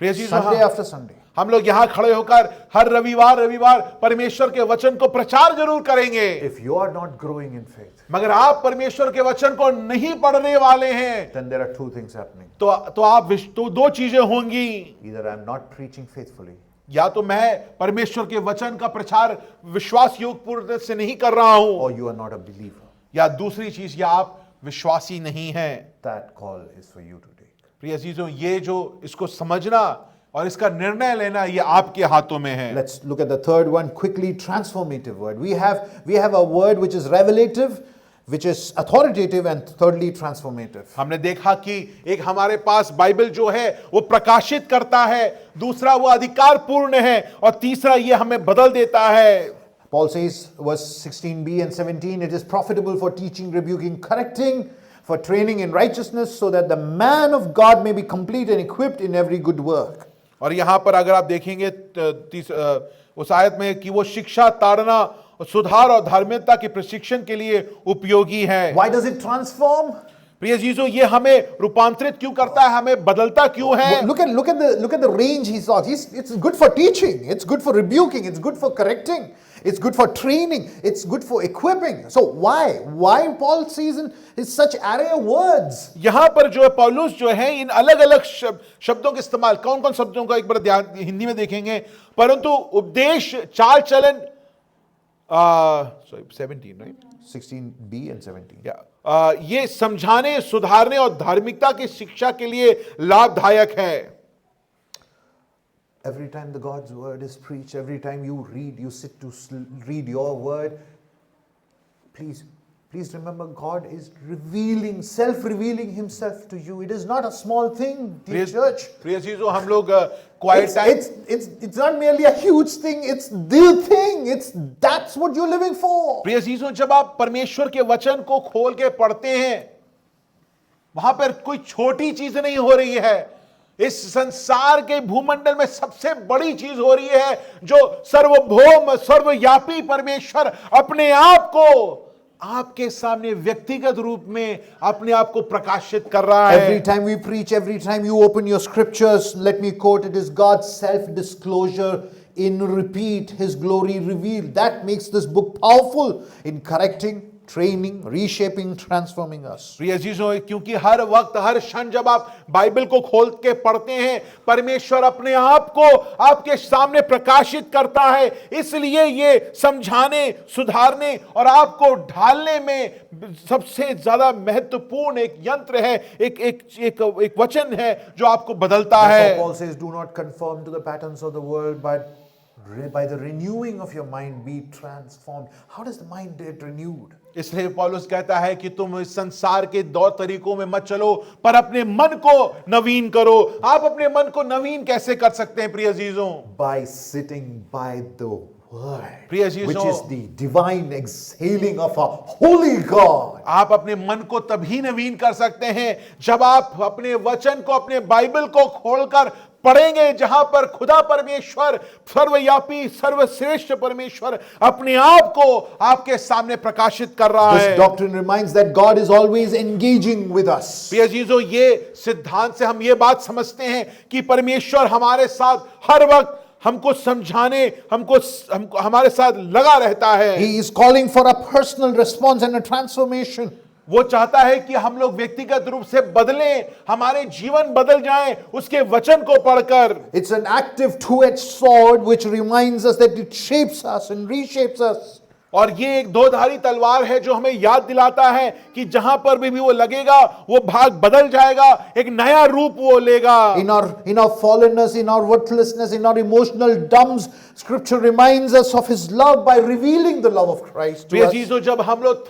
प्रिय चीजों, Sunday after Sunday. हम लोग यहाँ खड़े होकर हर रविवार परमेश्वर के वचन को प्रचार जरूर करेंगे, If you are not growing in faith, मगर आप परमेश्वर के वचन को नहीं पढ़ने वाले हैं, then there are two things happening. तो दो चीजें होंगी। Either I am not preaching faithfully, या तो मैं परमेश्वर के वचन का प्रचार विश्वास योगपूर्ण से नहीं कर रहा हूं, or you are not a believer. या दूसरी चीज, या आप विश्वासी नहीं हैं। That call is for you to take. प्रिय अजीजों, ये जो इसको समझना और इसका निर्णय लेना, ये आपके हाथों में है। Let's look at the third one quickly. Transformative word. We have a word which is revelative, which is authoritative, and thirdly transformative. हमने देखा कि एक हमारे पास बाइबल जो है वो प्रकाशित करता है, दूसरा वो अधिकार पूर्ण है, और तीसरा ये हमें बदल देता है। Paul says, verse 16b and 17, it is profitable for teaching, rebuking, correcting, for training in righteousness, so that the man of God may be complete and equipped in every good work. और यहां पर अगर आप देखेंगे उस आयत में कि वो शिक्षा, ताड़ना, सुधार और धार्मिकता के प्रशिक्षण के लिए उपयोगी है। Why does it transform? प्रिय जीसो, ये हमें रूपांतरित क्यों करता है, हमें बदलता क्यों है? Look at the range he saw. It's good for teaching, it's good for rebuking, it's good for correcting, it's good for training, it's good for equipping. So why Paul sees in his such array of words? यहां पर जो है पौलुस जो है इन अलग अलग शब्दों के इस्तेमाल, कौन कौन शब्दों का एक बार ध्यान हिंदी में देखेंगे, परंतु उपदेश, चाल चलन, 17 राइट, 16b and 17. ये समझाने, सुधारने और धार्मिकता की शिक्षा के लिए लाभदायक है। Every time the God's word is preached, every time you sit to read your word, please remember, God is self-revealing himself to you. It is not a small thing, dear church. प्रिय चीजों, हम लोग quiet time, it's not merely a huge thing, it's the thing. That's what you're living for. प्रिय चीजों, जब आप परमेश्वर के वचन को खोल के पढ़ते हैं, वहां पर कोई छोटी चीज नहीं हो रही है। इस संसार के भूमंडल में सबसे बड़ी चीज हो रही है, जो सर्वभौम, सर्वव्यापी परमेश्वर अपने आप को आपके सामने व्यक्तिगत रूप में अपने आप को प्रकाशित कर रहा है। Every time we preach, every time you open your scriptures, let me quote, it is God's self-disclosure in repeat, his glory revealed. That makes this book powerful in correcting, training, reshaping, transforming us. प्रिय अजीजों, क्योंकि हर वक्त, हर क्षण जब आप Bible को खोल के पढ़ते हैं, परमेश्वर अपने आप को आपके सामने प्रकाशित करता है। इसलिए ये समझाने, सुधारने और आपको ढालने में सबसे ज्यादा महत्वपूर्ण एक यंत्र है, एक वचन है जो आपको बदलता है। Paul says, do not conform to the patterns of the world, but by the renewing of your mind be transformed. How does the mind get renewed? इसलिए पौलुस कहता है कि तुम इस संसार के दौर तरीकों में मत चलो, पर अपने मन को नवीन करो। आप अपने मन को नवीन कैसे कर सकते हैं प्रिय अजीजों? By sitting by the word, प्रिय अजीजों, which is the divine exhaling of a holy God. आप अपने मन को तभी नवीन कर सकते हैं जब आप अपने वचन को, अपने बाइबल को खोलकर पढ़ेंगे, जहां पर खुदा परमेश्वर, सर्वव्यापी, सर्वश्रेष्ठ परमेश्वर अपने आप को आपके सामने प्रकाशित कर रहा है। This doctrine reminds that God is always engaging with us. प्रिय अजीजों, ये सिद्धांत से हम ये बात समझते हैं कि परमेश्वर हमारे साथ हर वक्त हमको समझाने, हमको हमारे साथ लगा रहता है। He is calling for a personal response and a transformation. वो चाहता है कि हम लोग व्यक्तिगत रूप से बदलें, हमारे जीवन बदल जाएं उसके वचन को पढ़कर। It's an active two-edged sword which reminds us that it shapes us and reshapes us. और ये एक दो-धारी तलवार है जो हमें याद दिलाता है कि जहां पर भी वो लगेगा, वो भाग बदल जाएगा, एक नया रूप वो लेगा। In our fallenness, in our worthlessness, in our emotional dumps, Scripture reminds us of His love by revealing the love of Christ to us. चीजों, जब हम लोग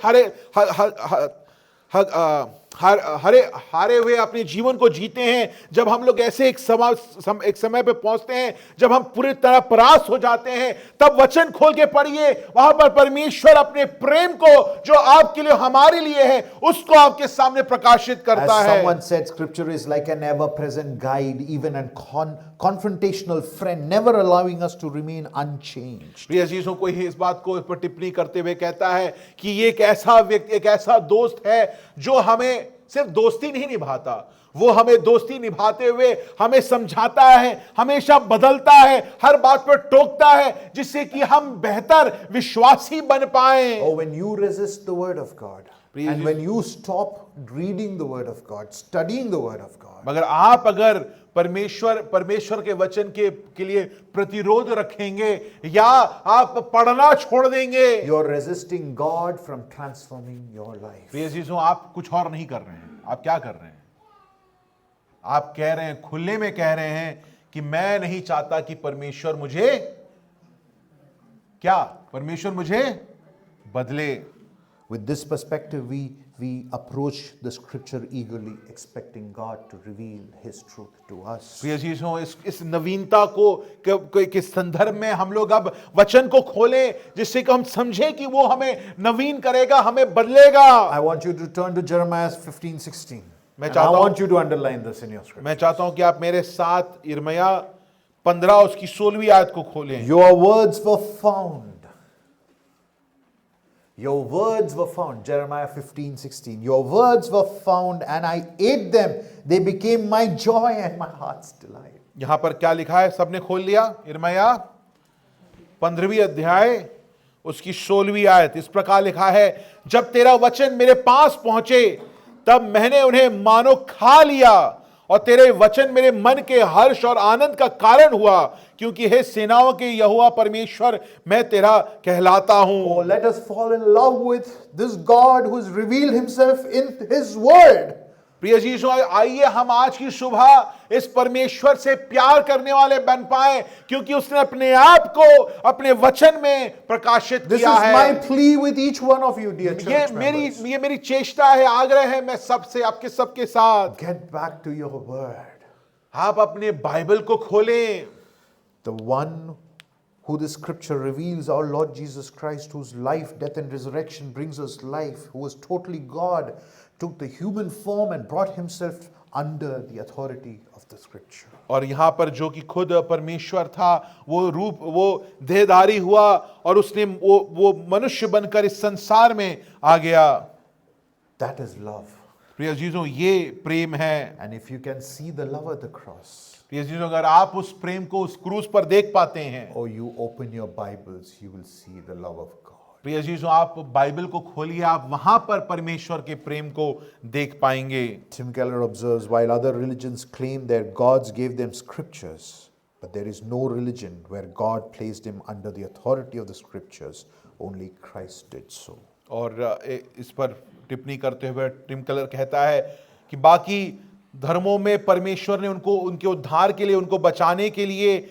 हारे हुए अपने जीवन को जीते हैं, जब हम लोग ऐसे एक समय पे पहुंचते हैं जब हम पूरी तरह परास्त हो जाते हैं, तब वचन खोल के पढ़िए, वहां पर परमेश्वर अपने प्रेम को जो आपके लिए, हमारे लिए है, उसको आपके सामने प्रकाशित करता As है। someone said, Scripture is like an ever-present guide, even a confrontational friend, never allowing us to remain unchanged. प्रिय अजीजों, कोई इस बात को इस पर टिप्पणी करते हुए कहता है कि ये एक ऐसा व्यक्ति, एक ऐसा दोस्त है जो हमें सिर्फ दोस्ती नहीं निभाता, वो हमें दोस्ती निभाते हुए हमें समझाता है, हमेशा बदलता है, हर बात पर टोकता है, जिससे कि हम बेहतर विश्वासी बन पाए। Oh, when you resist the word of God, प्रिय and ji- when you stop reading the word of God, studying the word of God, मगर आप अगर परमेश्वर के वचन के लिए प्रतिरोध रखेंगे या आप पढ़ना छोड़ देंगे, you're resisting God from transforming your life. प्रिय जीसू, आप कुछ और नहीं कर रहे हैं। आप क्या कर रहे हैं? आप कह रहे हैं, खुले में कह रहे हैं कि मैं नहीं चाहता कि परमेश्वर मुझे बदले। With this perspective, we approach the scripture eagerly, expecting God to reveal His truth to us. प्रिय जीसू, इस नवीनता के संदर्भ में हम लोग अब वचन को खोलें, जिससे कि हम समझें कि वो हमें नवीन करेगा, हमें बदलेगा। I want you to turn to Jeremiah 15:16. मैं And I चाहता हूं- want you to underline this in your scripture. मैं चाहता हूं कि आप मेरे साथ यिर्मयाह 15 उसकी 16वीं आयत को खोलें। Your words were found. Your words were found. Jeremiah 15:16. Your words were found and I ate them. They became my joy and my heart's delight. यहां पर क्या लिखा है? सबने खोल लिया? यिर्मयाह 15वीं अध्याय उसकी 16वीं आयत। इस प्रकार लिखा है, जब तेरा वचन मेरे पास पहुंचे तब मैंने उन्हें मानो खा लिया, और तेरे वचन मेरे मन के हर्ष और आनंद का कारण हुआ, क्योंकि हे सेनाओं के यहोवा परमेश्वर, मैं तेरा कहलाता हूं। Oh, let us fall in love with this God who has revealed Himself in His Word. प्रिय जीसू, आइए हम आज की सुबह इस परमेश्वर से प्यार करने वाले बन पाए, क्योंकि उसने अपने आप को अपने वचन में प्रकाशित This is किया है। my plea with each one of you, dear church members. ये मेरी चेष्टा है, आग्रह है मैं सबसे, आपके सबके साथ। Get back to your Word. आप अपने बाइबल को खोलें। The one who the scripture reveals, our Lord Jesus Christ, whose life, death, and resurrection brings us life, who was totally God, took the human form and brought Himself under the authority of the scripture. और यहाँ पर जो कि खुद परमेश्वर था, वो देहधारी हुआ और उसने वो मनुष्य बनकर इस संसार में आ गया। That is love. प्रिय अजीजों, ये प्रेम है। And if you can see the love at the cross, प्रिय अजीजों, अगर आप उस प्रेम को उस क्रूस पर देख पाते हैं, or you open your Bibles, you will see the love of God. प्रिय अजीजों, आप बाइबल को खोलिए, आप वहां पर परमेश्वर के प्रेम को देख पाएंगे। Tim Keller observes, while other religions claim their gods gave them scriptures, but there is no religion where God placed him under the authority of the scriptures. Only Christ did so. और इस पर टिप्पणी करते हुए Tim Keller कहता है कि बाकी धर्मों में परमेश्वर ने उनके उद्धार के लिए, उनको बचाने के लिए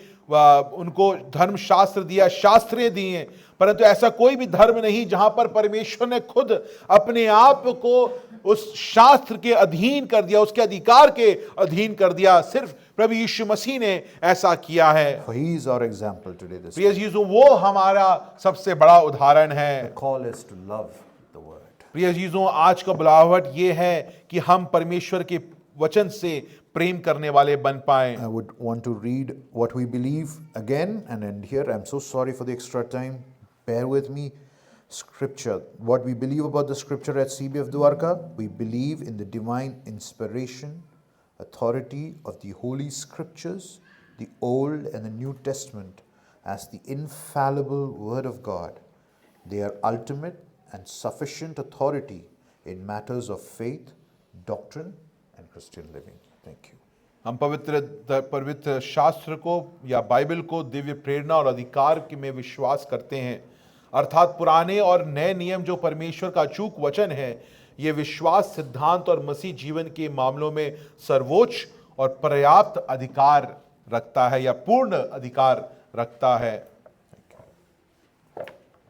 उनको धर्मशास्त्र दिया, शास्त्रें दी हैं, परंतु ऐसा कोई भी धर्म नहीं जहां पर परमेश्वर ने खुद अपने आप को उस शास्त्र के अधीन कर दिया, उसके अधिकार के अधीन कर दिया। सिर्फ प्रभु यीशु मसीह ने ऐसा किया है। For he is our example today. This प्रिय जीसू, वो हमारा सबसे बड़ा उदाहरण है। the call is to love the word. प्रिय जीसू, आज का बुलाहट ये है कि हम परमेश्वर के वचन से प्रेम करने वाले बन पाएं। I would want to read what we believe again and end here. I'm so sorry for the extra time. Bear with me. Scripture. What we believe about the scripture at CBF Dwarka, we believe in the divine inspiration, authority of the Holy Scriptures, the Old and the New Testament, as the infallible Word of God. They are ultimate and sufficient authority in matters of faith, doctrine, and Christian living. Thank you. हम पवित्र शास्त्र को या Bible को दिव्य प्रेरणा और अधिकार में विश्वास करते हैं, अर्थात पुराने और नए नियम जो परमेश्वर का अचूक वचन है, ये विश्वास, सिद्धांत और मसीह जीवन के मामलों में सर्वोच्च और पर्याप्त अधिकार रखता है या पूर्ण अधिकार रखता है।